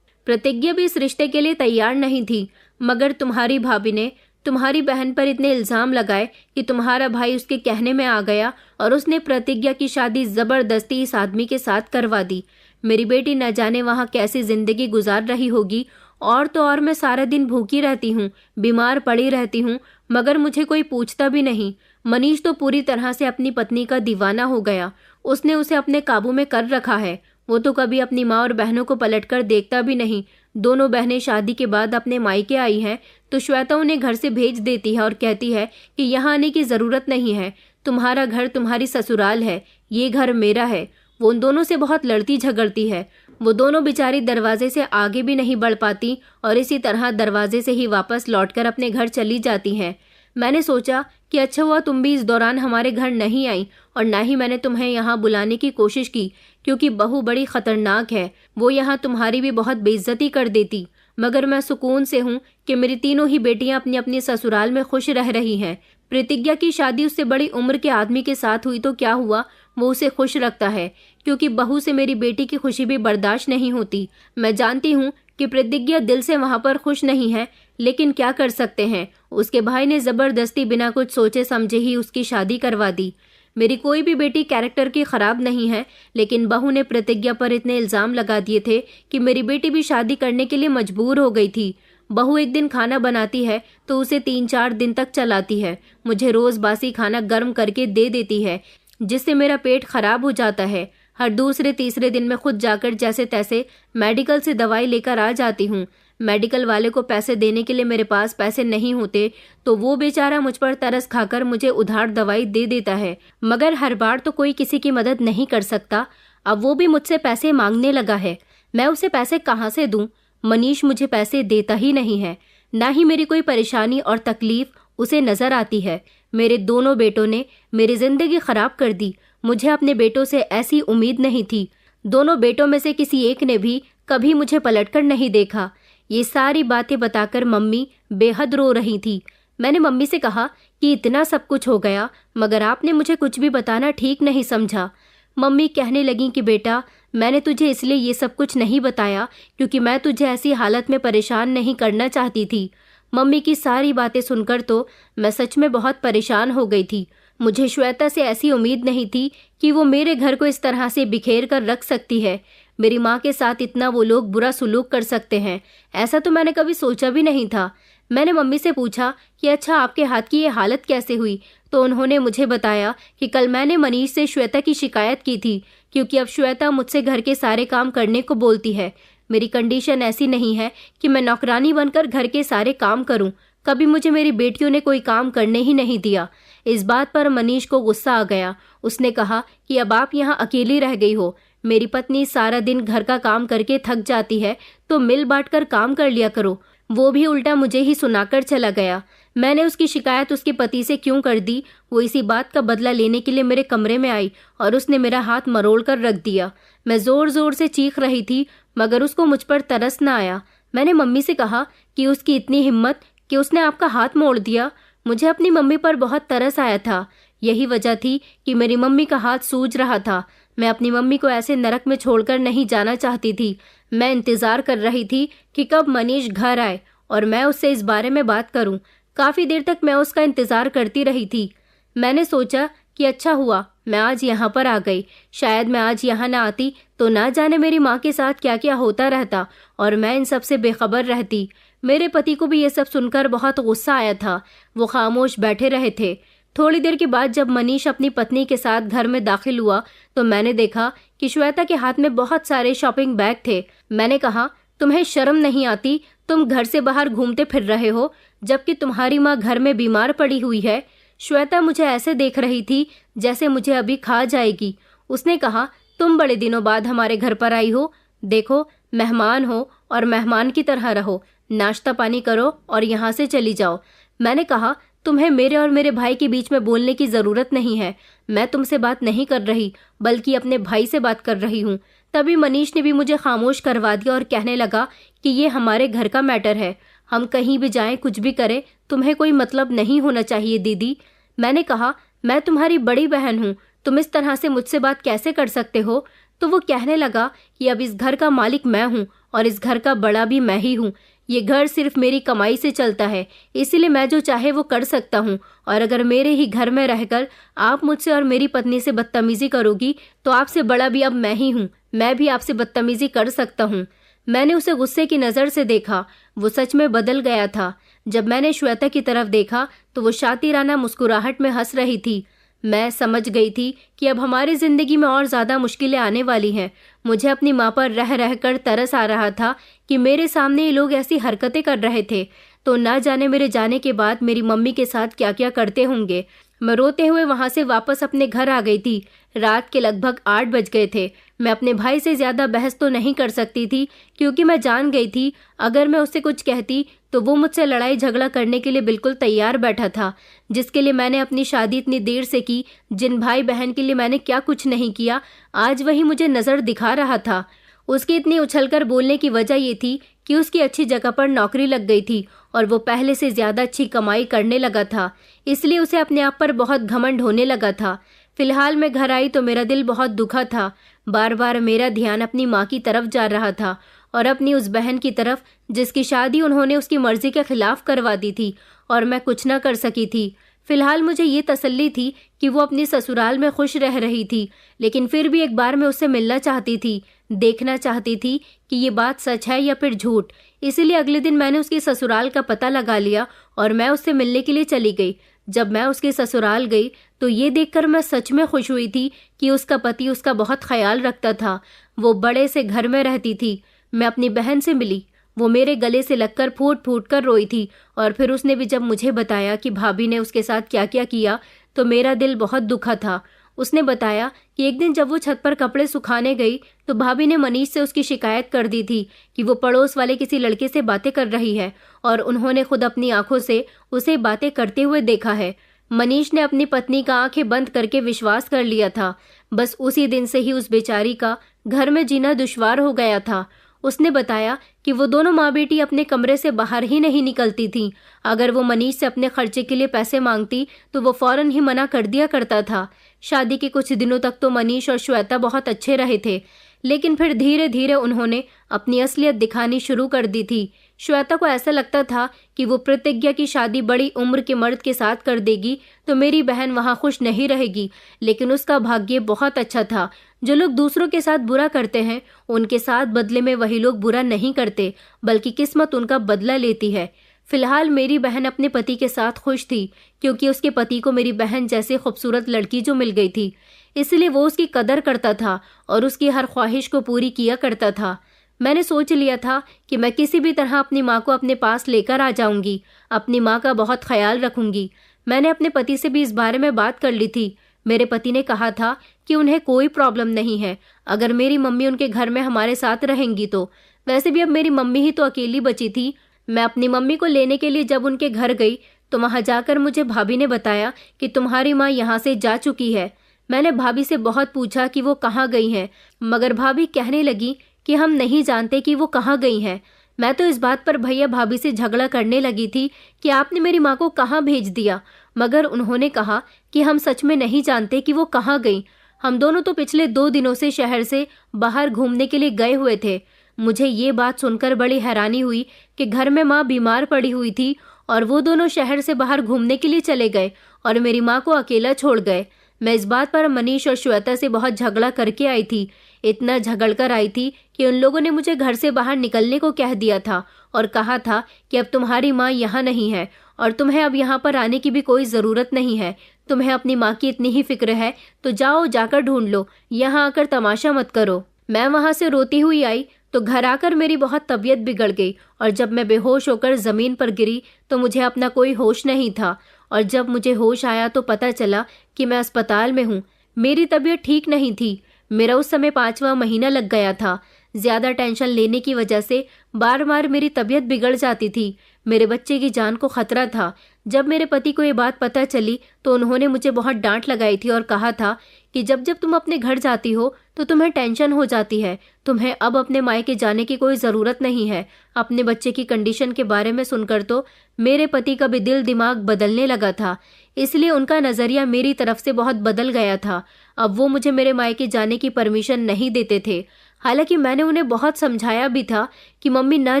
प्रतिज्ञा भी इस रिश्ते के लिए तैयार नहीं थी, मगर तुम्हारी भाभी ने तुम्हारी बहन पर इतने इल्जाम लगाए कि तुम्हारा भाई उसके कहने में आ गया और उसने प्रतिज्ञा की शादी जबरदस्ती इस आदमी के साथ करवा दी। मेरी बेटी न जाने वहाँ कैसी जिंदगी गुजार रही होगी। और तो और मैं सारा दिन भूखी रहती हूँ, बीमार पड़ी रहती हूँ, मगर मुझे कोई पूछता भी नहीं। मनीष तो पूरी तरह से अपनी पत्नी का दीवाना हो गया। उसने उसे अपने काबू में कर रखा है। वो तो कभी अपनी माँ और बहनों को पलटकर देखता भी नहीं। दोनों बहनें शादी के बाद अपने मायके आई हैं तो श्वेता उन्हें घर से भेज देती है और कहती है कि यहाँ आने की ज़रूरत नहीं है। तुम्हारा घर तुम्हारी ससुराल है, ये घर मेरा है। वो उन दोनों से बहुत लड़ती झगड़ती है। वो दोनों बेचारी दरवाजे से आगे भी नहीं बढ़ पाती और इसी तरह दरवाजे से ही वापस लौटकर अपने घर चली जाती हैं। मैंने सोचा कि अच्छा हुआ तुम भी इस दौरान हमारे घर नहीं आई, और ना ही मैंने तुम्हें यहाँ बुलाने की कोशिश की, क्योंकि बहू बड़ी खतरनाक है। वो यहाँ तुम्हारी भी बहुत बेइज्जती कर देती। मगर मैं सुकून से हूँ कि मेरी तीनों ही बेटियाँ अपनी अपनी ससुराल में खुश रह रही हैं। प्रतिज्ञा की शादी उससे बड़ी उम्र के आदमी के साथ हुई तो क्या हुआ, वो उसे खुश रखता है, क्योंकि बहू से मेरी बेटी की खुशी भी बर्दाश्त नहीं होती। मैं जानती हूँ कि प्रतिज्ञा दिल से वहाँ पर खुश नहीं है, लेकिन क्या कर सकते हैं। उसके भाई ने जबरदस्ती बिना कुछ सोचे समझे ही उसकी शादी करवा दी। मेरी कोई भी बेटी कैरेक्टर की खराब नहीं है, लेकिन बहू ने प्रतिज्ञा पर इतने इल्जाम लगा दिए थे कि मेरी बेटी भी शादी करने के लिए मजबूर हो गई थी। बहू एक दिन खाना बनाती है तो उसे 3-4 दिन तक चलाती है। मुझे रोज बासी खाना गर्म करके दे देती है, जिससे मेरा पेट खराब हो जाता है। हर दूसरे तीसरे दिन मैं खुद जाकर जैसे तैसे मेडिकल से दवाई लेकर आ जाती हूँ। मेडिकल वाले को पैसे देने के लिए मेरे पास पैसे नहीं होते तो वो बेचारा मुझ पर तरस खाकर मुझे उधार दवाई दे देता है, मगर हर बार तो कोई किसी की मदद नहीं कर सकता। अब वो भी मुझसे पैसे मांगने लगा है। मैं उसे पैसे कहाँ से दूं? मनीष मुझे पैसे देता ही नहीं है, ना ही मेरी कोई परेशानी और तकलीफ उसे नजर आती है। मेरे दोनों बेटों ने मेरी जिंदगी खराब कर दी। मुझे अपने बेटों से ऐसी उम्मीद नहीं थी। दोनों बेटों में से किसी एक ने भी कभी मुझे पलटकर नहीं देखा। ये सारी बातें बताकर मम्मी बेहद रो रही थी। मैंने मम्मी से कहा कि इतना सब कुछ हो गया, मगर आपने मुझे कुछ भी बताना ठीक नहीं समझा। मम्मी कहने लगी कि बेटा, मैंने तुझे इसलिए ये सब कुछ नहीं बताया क्योंकि मैं तुझे ऐसी हालत में परेशान नहीं करना चाहती थी। मम्मी की सारी बातें सुनकर तो मैं सच में बहुत परेशान हो गई थी। मुझे श्वेता से ऐसी उम्मीद नहीं थी कि वो मेरे घर को इस तरह से बिखेर कर रख सकती है। मेरी माँ के साथ इतना वो लोग बुरा सुलूक कर सकते हैं, ऐसा तो मैंने कभी सोचा भी नहीं था। मैंने मम्मी से पूछा कि अच्छा आपके हाथ की ये हालत कैसे हुई, तो उन्होंने मुझे बताया कि कल मैंने मनीष से श्वेता की शिकायत की थी, क्योंकि अब श्वेता मुझसे घर के सारे काम करने को बोलती है। मेरी कंडीशन ऐसी नहीं है कि मैं नौकरानी बनकर घर के सारे काम करूं। कभी मुझे मेरी बेटियों ने कोई काम करने ही नहीं दिया। इस बात पर मनीष को गुस्सा आ गया। उसने कहा कि अब आप यहाँ अकेली रह गई हो। मेरी पत्नी सारा दिन घर का काम करके थक जाती है, तो मिल बांट कर काम कर लिया करो। वो भी उल्टा मुझे ही सुनाकर चला गया। मैंने उसकी शिकायत उसके पति से क्यों कर दी, वो इसी बात का बदला लेने के लिए मेरे कमरे में आई और उसने मेरा हाथ मरोड़ कर रख दिया। मैं जोर जोर से चीख रही थी, मगर उसको मुझ पर तरस न आया। मैंने मम्मी से कहा कि उसकी इतनी हिम्मत कि उसने आपका हाथ मोड़ दिया। मुझे अपनी मम्मी पर बहुत तरस आया था। यही वजह थी कि मेरी मम्मी का हाथ सूज रहा था। मैं अपनी मम्मी को ऐसे नरक में छोड़कर नहीं जाना चाहती थी। मैं इंतजार कर रही थी कि कब मनीष घर आए और मैं उससे इस बारे में बात करूं। काफी देर तक मैं उसका इंतजार करती रही थी। मैंने सोचा कि अच्छा हुआ मैं आज यहाँ पर आ गई। शायद मैं आज यहाँ ना आती तो ना जाने मेरी माँ के साथ क्या क्या होता रहता और मैं इन सब से बेखबर रहती। मेरे पति को भी ये सब सुनकर बहुत गुस्सा आया था। वो खामोश बैठे रहे थे। थोड़ी देर के बाद जब मनीष अपनी पत्नी के साथ घर में दाखिल हुआ तो मैंने देखा कि श्वेता के हाथ में बहुत सारे शॉपिंग बैग थे। मैंने कहा, तुम्हें शर्म नहीं आती? तुम घर से बाहर घूमते फिर रहे हो जबकि तुम्हारी माँ घर में बीमार पड़ी हुई है। श्वेता मुझे ऐसे देख रही थी जैसे मुझे अभी खा जाएगी। उसने कहा, तुम बड़े दिनों बाद हमारे घर पर आई हो। देखो, मेहमान हो और मेहमान की तरह रहो। नाश्ता पानी करो और यहाँ से चली जाओ। मैंने कहा, तुम्हें मेरे और मेरे भाई के बीच में बोलने की जरूरत नहीं है। मैं तुमसे बात नहीं कर रही बल्कि अपने भाई से बात कर रही हूँ। तभी मनीष ने भी मुझे खामोश करवा दिया और कहने लगा कि ये हमारे घर का मैटर है। हम कहीं भी जाएं, कुछ भी करें, तुम्हें कोई मतलब नहीं होना चाहिए दीदी। मैंने कहा, मैं तुम्हारी बड़ी बहन हूँ, तुम इस तरह से मुझसे बात कैसे कर सकते हो? तो वो कहने लगा कि अब इस घर का मालिक मैं हूँ और इस घर का बड़ा भी मैं ही हूँ। ये घर सिर्फ मेरी कमाई से चलता है, इसीलिए मैं जो चाहे वो कर सकता हूँ। और अगर मेरे ही घर में रहकर आप मुझसे और मेरी पत्नी से बदतमीजी करोगी तो आपसे बड़ा भी अब मैं ही हूँ। मैं भी आपसे बदतमीजी कर सकता हूँ। मैंने उसे गुस्से की नज़र से देखा। वो सच में बदल गया था। जब मैंने श्वेता की तरफ देखा तो वो शातिराना मुस्कुराहट में हंस रही थी। मैं समझ गई थी कि अब हमारी जिंदगी में और ज़्यादा मुश्किलें आने वाली हैं। मुझे अपनी माँ पर रह रहकर तरस आ रहा था कि मेरे सामने ये लोग ऐसी हरकतें कर रहे थे तो ना जाने मेरे जाने के बाद मेरी मम्मी के साथ क्या क्या करते होंगे। मैं रोते हुए वहाँ से वापस अपने घर आ गई थी। रात के लगभग 8 बज गए थे। मैं अपने भाई से ज़्यादा बहस तो नहीं कर सकती थी क्योंकि मैं जान गई थी अगर मैं उससे कुछ कहती तो वो मुझसे लड़ाई झगड़ा करने के लिए बिल्कुल तैयार बैठा था, जिसके लिए मैंने अपनी शादी इतनी देर से की। जिन भाई बहन के लिए मैंने क्या कुछ नहीं किया, आज वही मुझे नज़र दिखा रहा था। उसकी इतनी उछलकर बोलने की वजह ये थी कि उसकी अच्छी जगह पर नौकरी लग गई थी और वो पहले से ज़्यादा अच्छी कमाई करने लगा था, इसलिए उसे अपने आप पर बहुत घमंड होने लगा था। फिलहाल मैं घर आई तो मेरा दिल बहुत दुखा था। बार बार मेरा ध्यान अपनी माँ की तरफ जा रहा था और अपनी उस बहन की तरफ जिसकी शादी उन्होंने उसकी मर्जी के खिलाफ करवा दी थी और मैं कुछ न कर सकी थी। फिलहाल मुझे ये तसल्ली थी कि वो अपनी ससुराल में खुश रह रही थी, लेकिन फिर भी एक बार मैं उससे मिलना चाहती थी, देखना चाहती थी कि ये बात सच है या फिर झूठ। इसीलिए अगले दिन मैंने उसके ससुराल का पता लगा लिया और मैं उससे मिलने के लिए चली गई। जब मैं उसके ससुराल गई तो ये देखकर मैं सच में खुश हुई थी कि उसका पति उसका बहुत ख्याल रखता था। वो बड़े से घर में रहती थी। मैं अपनी बहन से मिली। वो मेरे गले से लगकर फूट फूट कर रोई थी और फिर उसने भी जब मुझे बताया कि भाभी ने उसके साथ क्या क्या किया तो मेरा दिल बहुत दुखा था। उसने बताया कि एक दिन जब वो छत पर कपड़े सुखाने गई तो भाभी ने मनीष से उसकी शिकायत कर दी थी कि वो पड़ोस वाले किसी लड़के से बातें कर रही है और उन्होंने खुद अपनी आंखों से उसे बातें करते हुए देखा है। मनीष ने अपनी पत्नी का आंखें बंद करके विश्वास कर लिया था। बस उसी दिन से ही उस बेचारी का घर में जीना दुश्वार हो गया था। उसने बताया कि वो दोनों माँ बेटी अपने कमरे से बाहर ही नहीं निकलती थीं। अगर वो मनीष से अपने खर्चे के लिए पैसे मांगती तो वो फौरन ही मना कर दिया करता था। शादी के कुछ दिनों तक तो मनीष और श्वेता बहुत अच्छे रहे थे, लेकिन फिर धीरे धीरे उन्होंने अपनी असलियत दिखानी शुरू कर दी थी। श्वेता को ऐसा लगता था कि वो प्रतिज्ञा की शादी बड़ी उम्र के मर्द के साथ कर देगी तो मेरी बहन वहाँ खुश नहीं रहेगी, लेकिन उसका भाग्य बहुत अच्छा था। जो लोग दूसरों के साथ बुरा करते हैं उनके साथ बदले में वही लोग बुरा नहीं करते, बल्कि किस्मत उनका बदला लेती है। फिलहाल मेरी बहन अपने पति के साथ खुश थी क्योंकि उसके पति को मेरी बहन जैसी खूबसूरत लड़की जो मिल गई थी, इसलिए वो उसकी कदर करता था और उसकी हर ख्वाहिश को पूरी किया करता था। मैंने सोच लिया था कि मैं किसी भी तरह अपनी माँ को अपने पास लेकर आ जाऊंगी, अपनी माँ का बहुत ख्याल रखूंगी। मैंने अपने पति से भी इस बारे में बात कर ली थी। मेरे पति ने कहा था कि उन्हें कोई प्रॉब्लम नहीं है अगर मेरी मम्मी उनके घर में हमारे साथ रहेंगी तो। वैसे भी अब मेरी मम्मी ही तो अकेली बची थी। मैं अपनी मम्मी को लेने के लिए जब उनके घर गई तो वहां जाकर मुझे भाभी ने बताया कि तुम्हारी माँ यहाँ से जा चुकी है। मैंने भाभी से बहुत पूछा कि वो कहाँ गई हैं, मगर भाभी कहने लगी कि हम नहीं जानते कि वो कहाँ गई हैं। मैं तो इस बात पर भैया भाभी से झगड़ा करने लगी थी कि आपने मेरी माँ को कहाँ भेज दिया, मगर उन्होंने कहा कि हम सच में नहीं जानते कि वो कहाँ गई। हम दोनों तो पिछले 2 दिनों से शहर से बाहर घूमने के लिए गए हुए थे। मुझे ये बात सुनकर बड़ी हैरानी हुई कि घर में माँ बीमार पड़ी हुई थी और वो दोनों शहर से बाहर घूमने के लिए चले गए और मेरी माँ को अकेला छोड़ गए। मैं इस बात पर मनीष और श्वेता से बहुत झगड़ा करके आई थी। इतना झगड़ कर आई थी कि उन लोगों ने मुझे घर से बाहर निकलने को कह दिया था और कहा था कि अब तुम्हारी माँ यहाँ नहीं है और तुम्हें अब यहाँ पर आने की भी कोई ज़रूरत नहीं है। तुम्हें अपनी माँ की इतनी ही फिक्र है तो जाओ, जाकर ढूंढ लो, यहाँ आकर तमाशा मत करो। मैं वहाँ से रोती हुई आई तो घर आकर मेरी बहुत तबीयत बिगड़ गई और जब मैं बेहोश होकर ज़मीन पर गिरी तो मुझे अपना कोई होश नहीं था और जब मुझे होश आया तो पता चला कि मैं अस्पताल में हूँ। मेरी तबीयत ठीक नहीं थी। मेरा उस समय 5वां महीना लग गया था। ज़्यादा टेंशन लेने की वजह से बार बार मेरी तबीयत बिगड़ जाती थी। मेरे बच्चे की जान को खतरा था। जब मेरे पति को ये बात पता चली तो उन्होंने मुझे बहुत डांट लगाई थी और कहा था कि जब जब तुम अपने घर जाती हो तो तुम्हें टेंशन हो जाती है। तुम्हें अब अपने मायके जाने की कोई ज़रूरत नहीं है। अपने बच्चे की कंडीशन के बारे में सुनकर तो मेरे पति का भी दिल दिमाग बदलने लगा था, इसलिए उनका नज़रिया मेरी तरफ से बहुत बदल गया था। अब वो मुझे मेरे मायके जाने की परमिशन नहीं देते थे। हालांकि मैंने उन्हें बहुत समझाया भी था कि मम्मी न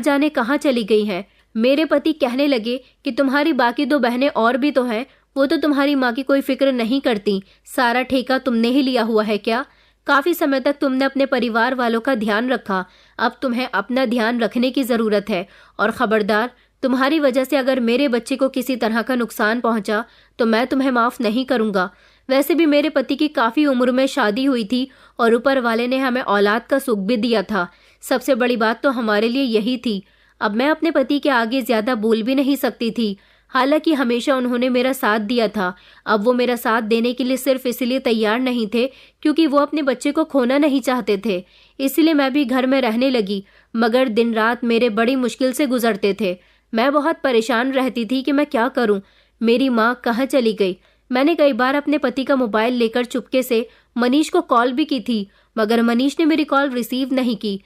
जाने कहाँ चली गई हैं। मेरे पति कहने लगे कि तुम्हारी बाकी 2 बहनें और भी तो हैं, वो तो तुम्हारी माँ की कोई फिक्र नहीं करती। सारा ठेका तुमने ही लिया हुआ है क्या? काफ़ी समय तक तुमने अपने परिवार वालों का ध्यान रखा, अब तुम्हें अपना ध्यान रखने की ज़रूरत है। और ख़बरदार, तुम्हारी वजह से अगर मेरे बच्चे को किसी तरह का नुकसान पहुंचा तो मैं तुम्हें माफ़ नहीं करूंगा। वैसे भी मेरे पति की काफ़ी उम्र में शादी हुई थी और ऊपर वाले ने हमें औलाद का सुख भी दिया था। सबसे बड़ी बात तो हमारे लिए यही थी। अब मैं अपने पति के आगे ज़्यादा बोल भी नहीं सकती थी। हालांकि हमेशा उन्होंने मेरा साथ दिया था। अब वो मेरा साथ देने के लिए सिर्फ इसलिए तैयार नहीं थे क्योंकि वो अपने बच्चे को खोना नहीं चाहते थे। इसलिए मैं भी घर में रहने लगी, मगर दिन रात मेरे बड़ी मुश्किल से गुजरते थे। मैं बहुत परेशान रहती थी कि मैं क्या करूं। मेरी माँ कहाँ चली गई? मैंने कई बार अपने पति का मोबाइल लेकर चुपके से मनीष को कॉल भी की थी, मगर मनीष ने मेरी कॉल रिसीव नहीं की।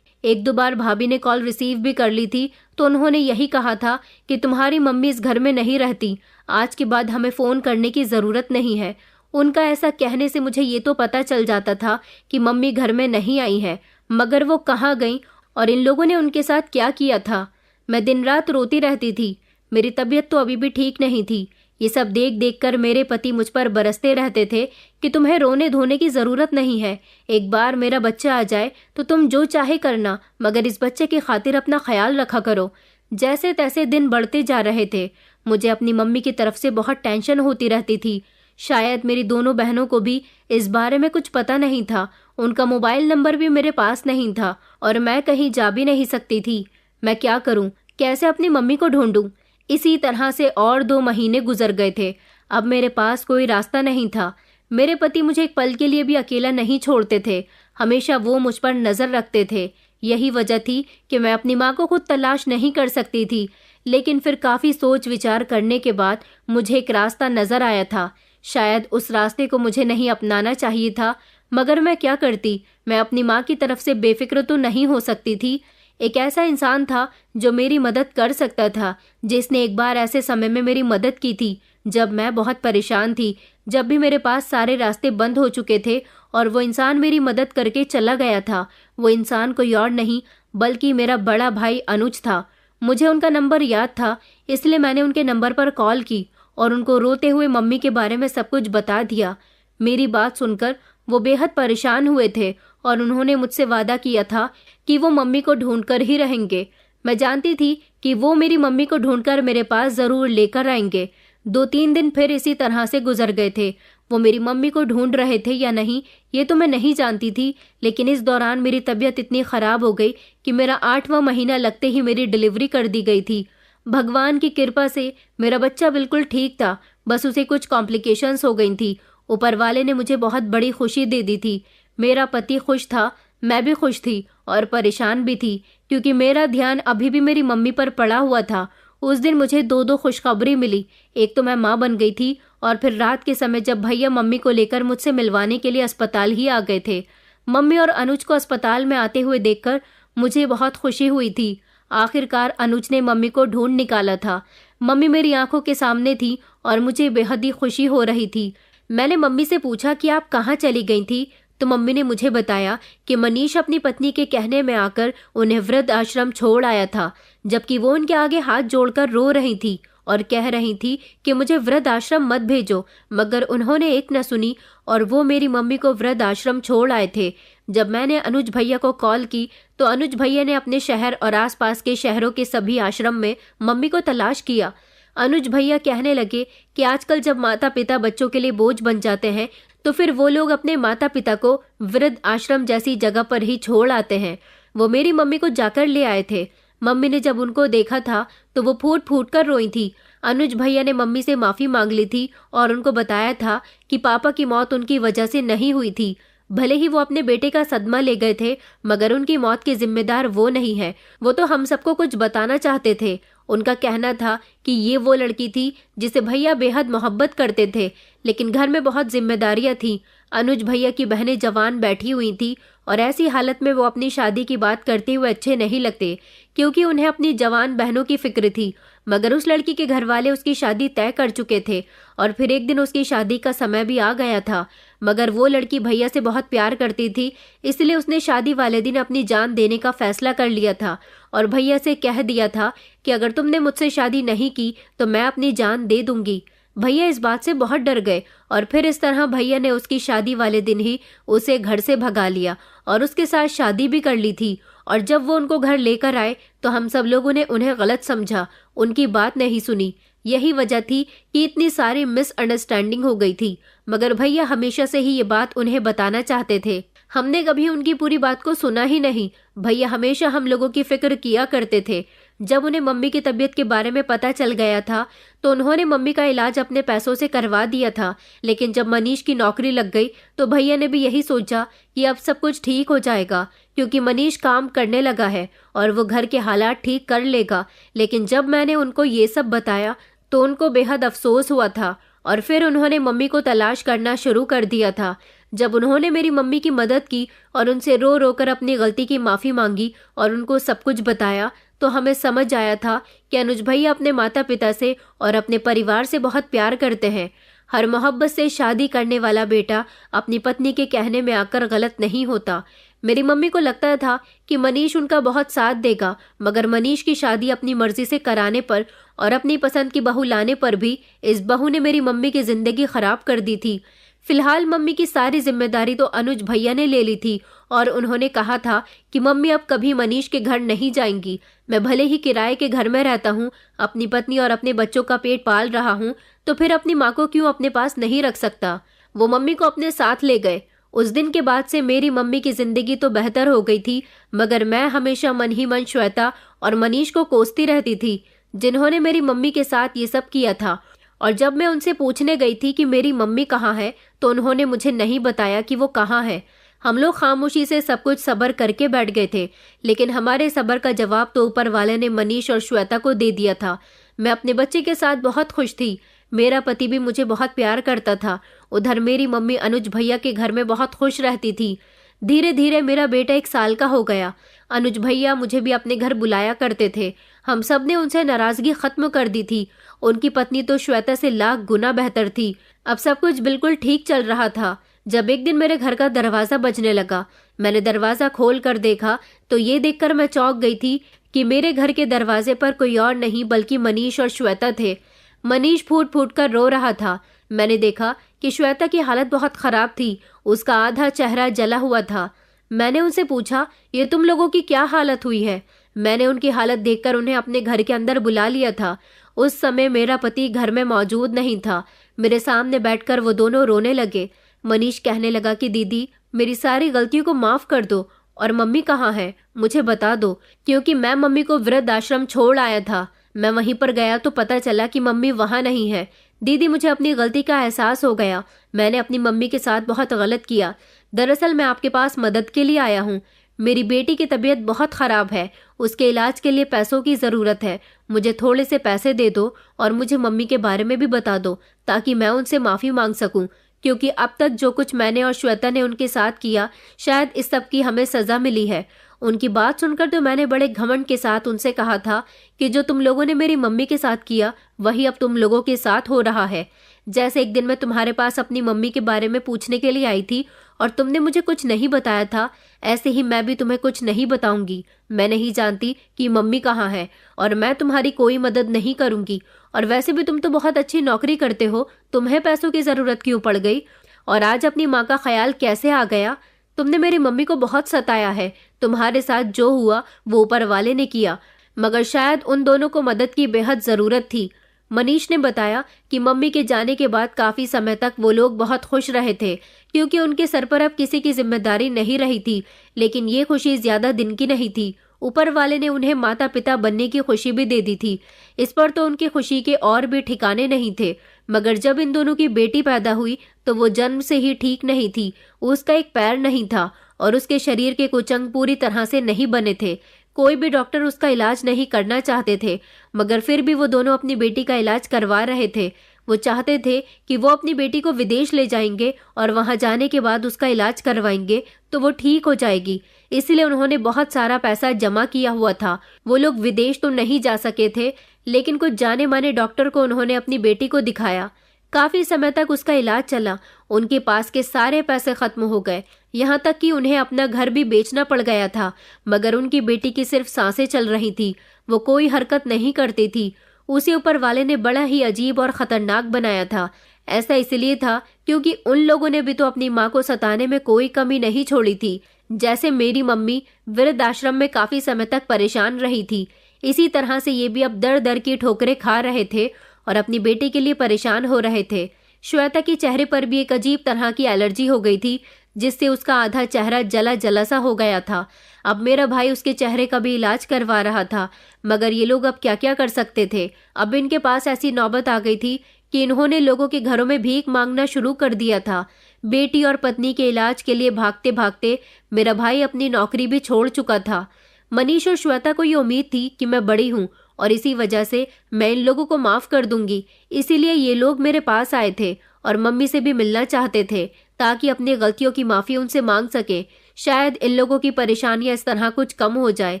1-2 बार भाभी ने कॉल रिसीव भी कर ली थी तो उन्होंने यही कहा था कि तुम्हारी मम्मी इस घर में नहीं रहती, आज के बाद हमें फ़ोन करने की ज़रूरत नहीं है। उनका ऐसा कहने से मुझे ये तो पता चल जाता था कि मम्मी घर में नहीं आई है, मगर वो कहाँ गई और इन लोगों ने उनके साथ क्या किया था। मैं दिन रात रोती रहती थी। मेरी तबीयत तो अभी भी ठीक नहीं थी। ये सब देख देख कर मेरे पति मुझ पर बरसते रहते थे कि तुम्हें रोने धोने की ज़रूरत नहीं है। एक बार मेरा बच्चा आ जाए तो तुम जो चाहे करना, मगर इस बच्चे की खातिर अपना ख्याल रखा करो। जैसे तैसे दिन बढ़ते जा रहे थे। मुझे अपनी मम्मी की तरफ से बहुत टेंशन होती रहती थी। शायद मेरी दोनों बहनों को भी इस बारे में कुछ पता नहीं था। उनका मोबाइल नंबर भी मेरे पास नहीं था और मैं कहीं जा भी नहीं सकती थी। मैं क्या करूं? कैसे अपनी मम्मी को ढूंढूं? इसी तरह से और 2 महीने गुजर गए थे। अब मेरे पास कोई रास्ता नहीं था। मेरे पति मुझे एक पल के लिए भी अकेला नहीं छोड़ते थे। हमेशा वो मुझ पर नज़र रखते थे। यही वजह थी कि मैं अपनी माँ को खुद तलाश नहीं कर सकती थी। लेकिन फिर काफ़ी सोच विचार करने के बाद मुझे एक रास्ता नज़र आया था। शायद उस रास्ते को मुझे नहीं अपनाना चाहिए था, मगर मैं क्या करती? मैं अपनी माँ की तरफ से बेफिक्र तो नहीं हो सकती थी। एक ऐसा इंसान था जो मेरी मदद कर सकता था, जिसने एक बार ऐसे समय में मेरी मदद की थी जब मैं बहुत परेशान थी, जब भी मेरे पास सारे रास्ते बंद हो चुके थे, और वो इंसान मेरी मदद करके चला गया था। वो इंसान कोई और नहीं बल्कि मेरा बड़ा भाई अनुज था। मुझे उनका नंबर याद था, इसलिए मैंने उनके नंबर पर कॉल की और उनको रोते हुए मम्मी के बारे में सब कुछ बता दिया। मेरी बात सुनकर वो बेहद परेशान हुए थे और उन्होंने मुझसे वादा किया था कि वो मम्मी को ढूंढकर ही रहेंगे। मैं जानती थी कि वो मेरी मम्मी को ढूंढकर मेरे पास ज़रूर लेकर आएंगे। 2-3 दिन फिर इसी तरह से गुजर गए थे। वो मेरी मम्मी को ढूंढ रहे थे या नहीं ये तो मैं नहीं जानती थी, लेकिन इस दौरान मेरी तबीयत इतनी ख़राब हो गई कि मेरा 8वां महीना लगते ही मेरी डिलीवरी कर दी गई थी। भगवान की कृपा से मेरा बच्चा बिल्कुल ठीक था, बस उसे कुछ कॉम्प्लिकेशंस हो गई थी। ऊपर वाले ने मुझे बहुत बड़ी खुशी दे दी थी। मेरा पति खुश था, मैं भी खुश थी और परेशान भी थी, क्योंकि मेरा ध्यान अभी भी मेरी मम्मी पर पड़ा हुआ था। उस दिन मुझे दो दो खुशखबरी मिली। एक तो मैं माँ बन गई थी, और फिर रात के समय जब भैया मम्मी को लेकर मुझसे मिलवाने के लिए अस्पताल ही आ गए थे। मम्मी और अनुज को अस्पताल में आते हुए देखकर मुझे बहुत खुशी हुई थी। आखिरकार अनुज ने मम्मी को ढूंढ निकाला था। मम्मी मेरी आंखों के सामने थी और मुझे बेहद ही खुशी हो रही थी। मैंने मम्मी से पूछा कि आप कहाँ चली गई थी, तो मम्मी ने मुझे बताया कि मनीष अपनी पत्नी के कहने में आकर उन्हें वृद्ध आश्रम छोड़ आया था, जबकि वो उनके आगे हाथ जोड़कर रो रही थी और कह रही थी कि मुझे वृद्ध आश्रम मत भेजो, मगर उन्होंने एक न सुनी और वो मेरी मम्मी को वृद्ध आश्रम छोड़ आए थे। जब मैंने अनुज भैया को कॉल की तो अनुज भैया ने अपने शहर और आसपास के शहरों के सभी आश्रम में मम्मी को तलाश किया। अनुज भैया कहने लगे कि आजकल जब माता पिता बच्चों के लिए बोझ बन जाते हैं तो फिर वो लोग अपने माता पिता को वृद्ध आश्रम जैसी जगह पर ही छोड़ आते हैं। वो मेरी मम्मी को जाकर ले आए थे। मम्मी ने जब उनको देखा था तो वो फूट फूट कर रोई थी। अनुज भैया ने मम्मी से माफी मांग ली थी और उनको बताया था कि पापा की मौत उनकी वजह से नहीं हुई थी। भले ही वो अपने बेटे का सदमा ले गए थे, मगर उनकी मौत के जिम्मेदार वो नहीं है। वो तो हम सबको कुछ बताना चाहते थे। उनका कहना था कि ये वो लड़की थी जिसे भैया बेहद मोहब्बत करते थे, लेकिन घर में बहुत जिम्मेदारियां थी। अनुज भैया की बहनें जवान बैठी हुई थी और ऐसी हालत में वो अपनी शादी की बात करते हुए अच्छे नहीं लगते, क्योंकि उन्हें अपनी जवान बहनों की फिक्र थी। मगर उस लड़की के घर वाले उसकी शादी तय कर चुके थे और फिर एक दिन उसकी शादी का समय भी आ गया था। मगर वो लड़की भैया से बहुत प्यार करती थी, इसलिए उसने शादी वाले दिन अपनी जान देने का फैसला कर लिया था और भैया से कह दिया था कि अगर तुमने मुझसे शादी नहीं की तो मैं अपनी जान दे दूंगी। भैया इस बात से बहुत डर गए और फिर इस तरह भैया ने उसकी शादी वाले दिन ही उसे घर से भगा लिया और उसके साथ शादी भी कर ली थी। और जब वो उनको घर लेकर आए तो हम सब लोगों ने उन्हें गलत समझा, उनकी बात नहीं सुनी। यही वजह थी कि इतनी सारी मिसअंडरस्टैंडिंग हो गई थी। मगर भैया हमेशा से ही ये बात उन्हें बताना चाहते थे। हमने कभी उनकी पूरी बात को सुना ही नहीं। भैया हमेशा हम लोगों की फिक्र किया करते थे। जब उन्हें मम्मी की तबीयत के बारे में पता चल गया था तो उन्होंने मम्मी का इलाज अपने पैसों से करवा दिया था। लेकिन जब मनीष की नौकरी लग गई तो भैया ने भी यही सोचा कि अब सब कुछ ठीक हो जाएगा, क्योंकि मनीष काम करने लगा है और वो घर के हालात ठीक कर लेगा। लेकिन जब मैंने उनको ये सब बताया तो उनको बेहद अफसोस हुआ था और फिर उन्होंने मम्मी को तलाश करना शुरू कर दिया था। जब उन्होंने मेरी मम्मी की मदद की और उनसे रो रो कर अपनी गलती की माफ़ी मांगी और उनको सब कुछ बताया तो हमें समझ आया था कि अनुज भैया अपने माता पिता से और अपने परिवार से बहुत प्यार करते हैं। हर मोहब्बत से शादी करने वाला बेटा अपनी पत्नी के कहने में आकर गलत नहीं होता। मेरी मम्मी को लगता था कि मनीष उनका बहुत साथ देगा, मगर मनीष की शादी अपनी मर्जी से कराने पर और अपनी पसंद की बहू लाने पर भी इस बहू ने मेरी मम्मी की जिंदगी खराब कर दी थी। फिलहाल मम्मी की सारी जिम्मेदारी तो अनुज भैया ने ले ली थी और उन्होंने कहा था कि मम्मी अब कभी मनीष के घर नहीं जाएंगी। मैं भले ही किराए के घर में रहता हूँ, अपनी पत्नी और अपने बच्चों का पेट पाल रहा हूँ, तो फिर अपनी माँ को क्यों अपने पास नहीं रख सकता। वो मम्मी को अपने साथ ले गए। उस दिन के बाद से मेरी मम्मी की जिंदगी तो बेहतर हो गई थी, मगर मैं हमेशा मन ही मन श्वेता और मनीष को कोसती रहती थी, जिन्होंने मेरी मम्मी के साथ ये सब किया था। और जब मैं उनसे पूछने गई थी कि मेरी मम्मी कहाँ है तो उन्होंने मुझे नहीं बताया कि वो कहाँ है। हम लोग खामोशी से सब कुछ सब्र करके बैठ गए थे, लेकिन हमारे सब्र का जवाब तो ऊपर वाले ने मनीष और श्वेता को दे दिया था। मैं अपने बच्चे के साथ बहुत खुश थी। मेरा पति भी मुझे बहुत प्यार करता था। उधर मेरी मम्मी अनुज भैया के घर में बहुत खुश रहती थी। धीरे धीरे मेरा बेटा 1 साल का हो गया। अनुज भैया मुझे भी अपने घर बुलाया करते थे। हम सब ने उनसे नाराजगी खत्म कर दी थी। उनकी पत्नी तो श्वेता से लाख गुना बेहतर थी। अब सब कुछ बिल्कुल ठीक चल रहा था जब एक दिन मेरे घर का दरवाजा बजने लगा। मैंने दरवाजा खोल कर देखा तो ये देखकर मैं चौंक गई थी कि मेरे घर के दरवाजे पर कोई और नहीं बल्कि मनीष और श्वेता थे। मनीष फूट फूट कर रो रहा था। मैंने देखा कि श्वेता की हालत बहुत खराब थी। उसका आधा चेहरा जला हुआ था। मैंने उनसे पूछा, ये तुम लोगों की क्या हालत हुई है? मैंने उनकी हालत देखकर उन्हें अपने घर के अंदर बुला लिया था। उस समय मेरा पति घर में मौजूद नहीं था। मेरे सामने बैठकर वो दोनों रोने लगे। मनीष कहने लगा कि दीदी, मेरी सारी गलतियों को माफ कर दो और मम्मी कहाँ है मुझे बता दो, क्योंकि मैं मम्मी को वृद्ध आश्रम छोड़ आया था। मैं वहीं पर गया तो पता चला कि मम्मी वहाँ नहीं है। दीदी, मुझे अपनी गलती का एहसास हो गया। मैंने अपनी मम्मी के साथ बहुत गलत किया। दरअसल मैं आपके पास मदद के लिए आया हूँ। मेरी बेटी की तबीयत बहुत खराब है, उसके इलाज के लिए पैसों की ज़रूरत है। मुझे थोड़े से पैसे दे दो और मुझे मम्मी के बारे में भी बता दो ताकि मैं उनसे माफ़ी मांग सकूं, क्योंकि अब तक जो कुछ मैंने और श्वेता ने उनके साथ किया, शायद इस सब की हमें सज़ा मिली है। उनकी बात सुनकर तो मैंने बड़े घमंड के साथ उनसे कहा था कि जो तुम लोगों ने मेरी मम्मी के साथ किया वही अब तुम लोगों के साथ हो रहा है। जैसे एक दिन मैं तुम्हारे पास अपनी मम्मी के बारे में पूछने के लिए आई थी और तुमने मुझे कुछ नहीं बताया था, ऐसे ही मैं भी तुम्हें कुछ नहीं बताऊंगी। मैं नहीं जानती कि मम्मी कहाँ है और मैं तुम्हारी कोई मदद नहीं करूंगी। और वैसे भी तुम तो बहुत अच्छी नौकरी करते हो, तुम्हें पैसों की ज़रूरत क्यों पड़ गई और आज अपनी माँ का ख्याल कैसे आ गया? तुमने मेरी मम्मी को बहुत सताया है। तुम्हारे साथ जो हुआ वो ऊपर वाले ने किया, मगर शायद उन दोनों को मदद की बेहद ज़रूरत थी। मनीष ने बताया कि मम्मी के जाने के बाद काफ़ी समय तक वो लोग बहुत खुश रहे थे, क्योंकि उनके सर पर अब किसी की जिम्मेदारी नहीं रही थी। लेकिन ये खुशी ज़्यादा दिन की नहीं थी। ऊपर वाले ने उन्हें माता पिता बनने की खुशी भी दे दी थी। इस पर तो उनकी खुशी के और भी ठिकाने नहीं थे। मगर जब इन दोनों की बेटी पैदा हुई तो वो जन्म से ही ठीक नहीं थी। उसका एक पैर नहीं था और उसके शरीर के कुछ अंग पूरी तरह से नहीं बने थे। कोई भी डॉक्टर उसका इलाज नहीं करना चाहते थे, मगर फिर भी वो दोनों अपनी बेटी का इलाज करवा रहे थे। वो चाहते थे कि वो अपनी बेटी को विदेश ले जाएंगे और वहां जाने के बाद उसका इलाज करवाएंगे तो वो ठीक हो जाएगी। इसलिए उन्होंने बहुत सारा पैसा जमा किया हुआ था। वो लोग विदेश तो नहीं जा सके थे, लेकिन कुछ जाने माने डॉक्टर को उन्होंने अपनी बेटी को दिखाया। काफी समय तक उसका इलाज चला। उनके पास के सारे पैसे खत्म हो गए, यहाँ तक कि उन्हें अपना घर भी बेचना पड़ गया था। मगर उनकी बेटी की सिर्फ सांसें चल रही थी, वो कोई हरकत नहीं करती थी। उसे ऊपर वाले ने बड़ा ही अजीब और खतरनाक बनाया था। ऐसा इसलिए था क्योंकि उन लोगों ने भी तो अपनी माँ को सताने में कोई कमी नहीं छोड़ी थी। जैसे मेरी मम्मी वृद्ध आश्रम में काफी समय तक परेशान रही थी, इसी तरह से ये भी अब दर दर की ठोकरें खा रहे थे और अपनी बेटी के लिए परेशान हो रहे थे। श्वेता के चेहरे पर भी एक अजीब तरह की एलर्जी हो गई थी, जिससे उसका आधा चेहरा जला जला सा हो गया था। अब मेरा भाई उसके चेहरे का भी इलाज करवा रहा था, मगर ये लोग अब क्या क्या कर सकते थे। अब इनके पास ऐसी नौबत आ गई थी कि इन्होंने लोगों के घरों में भीख मांगना शुरू कर दिया था। बेटी और पत्नी के इलाज के लिए भागते भागते मेरा भाई अपनी नौकरी भी छोड़ चुका था। मनीष और श्वेता को ये उम्मीद थी कि मैं बड़ी हूँ और इसी वजह से मैं इन लोगों को माफ कर दूंगी, इसीलिए ये लोग मेरे पास आए थे और मम्मी से भी मिलना चाहते थे ताकि अपनी गलतियों की माफी उनसे मांग सके। शायद इन लोगों की परेशानियां इस तरह कुछ कम हो जाए।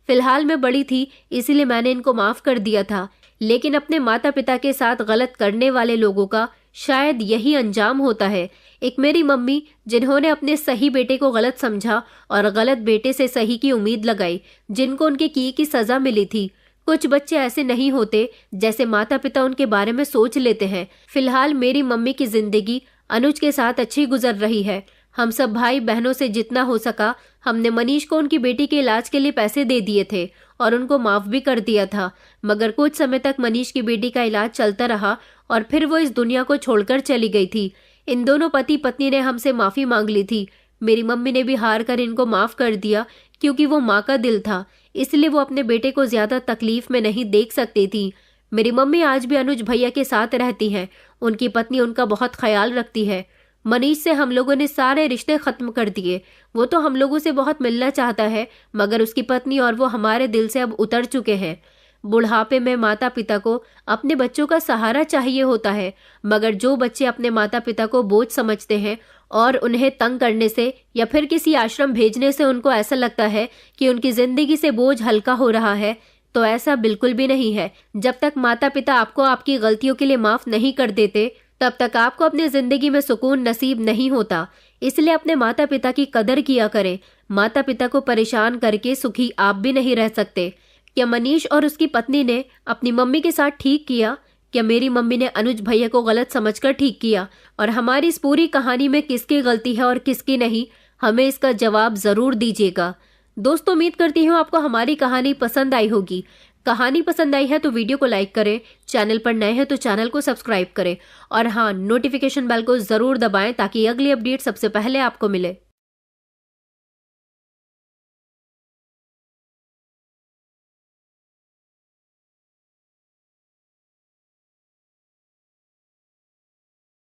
फिलहाल मैं बड़ी थी, इसीलिए मैंने इनको माफ कर दिया था, लेकिन अपने माता पिता के साथ गलत करने वाले लोगों का शायद यही अंजाम होता है। एक मेरी मम्मी, जिन्होंने अपने सही बेटे को गलत समझा और गलत बेटे से सही की उम्मीद लगाई, जिनको उनके किए की सजा मिली थी। कुछ बच्चे ऐसे नहीं होते जैसे माता पिता उनके बारे में सोच लेते हैं। फिलहाल मेरी मम्मी की जिंदगी अनुज के साथ अच्छी गुजर रही है। हम सब भाई बहनों से जितना हो सका हमने मनीष को उनकी बेटी के इलाज के लिए पैसे दे दिए थे और उनको माफ भी कर दिया था। मगर कुछ समय तक मनीष की बेटी का इलाज चलता रहा और फिर वो इस दुनिया को छोड़कर चली गई थी। इन दोनों पति पत्नी ने हमसे माफी मांग ली थी। मेरी मम्मी ने भी हार कर इनको माफ कर दिया, क्योंकि वो माँ का दिल था, इसलिए वो अपने बेटे को ज्यादा तकलीफ में नहीं देख सकती थी। मेरी मम्मी आज भी अनुज भैया के साथ रहती हैं। उनकी पत्नी उनका बहुत ख्याल रखती है। मनीष से हम लोगों ने सारे रिश्ते खत्म कर दिए। वो तो हम लोगों से बहुत मिलना चाहता है, मगर उसकी पत्नी और वो हमारे दिल से अब उतर चुके हैं। बुढ़ापे में माता पिता को अपने बच्चों का सहारा चाहिए होता है, मगर जो बच्चे अपने माता पिता को बोझ समझते हैं और उन्हें तंग करने से या फिर किसी आश्रम भेजने से उनको ऐसा लगता है कि उनकी जिंदगी से बोझ हल्का हो रहा है, तो ऐसा बिल्कुल भी नहीं है। जब तक माता पिता आपको आपकी गलतियों के लिए माफ नहीं कर देते, तब तक आपको अपनी जिंदगी में सुकून नसीब नहीं होता। इसलिए अपने माता पिता की कदर किया करें। माता पिता को परेशान करके सुखी आप भी नहीं रह सकते। क्या मनीष और उसकी पत्नी ने अपनी मम्मी के साथ ठीक किया? क्या मेरी मम्मी ने अनुज भैया को गलत समझकर ठीक किया? और हमारी इस पूरी कहानी में किसकी गलती है और किसकी नहीं, हमें इसका जवाब जरूर दीजिएगा। दोस्तों, उम्मीद करती हूँ आपको हमारी कहानी पसंद आई होगी। कहानी पसंद आई है तो वीडियो को लाइक करें, चैनल पर नए हैं तो चैनल को सब्सक्राइब करें और हाँ, नोटिफिकेशन बेल को जरूर दबाएं ताकि अगली अपडेट सबसे पहले आपको मिले।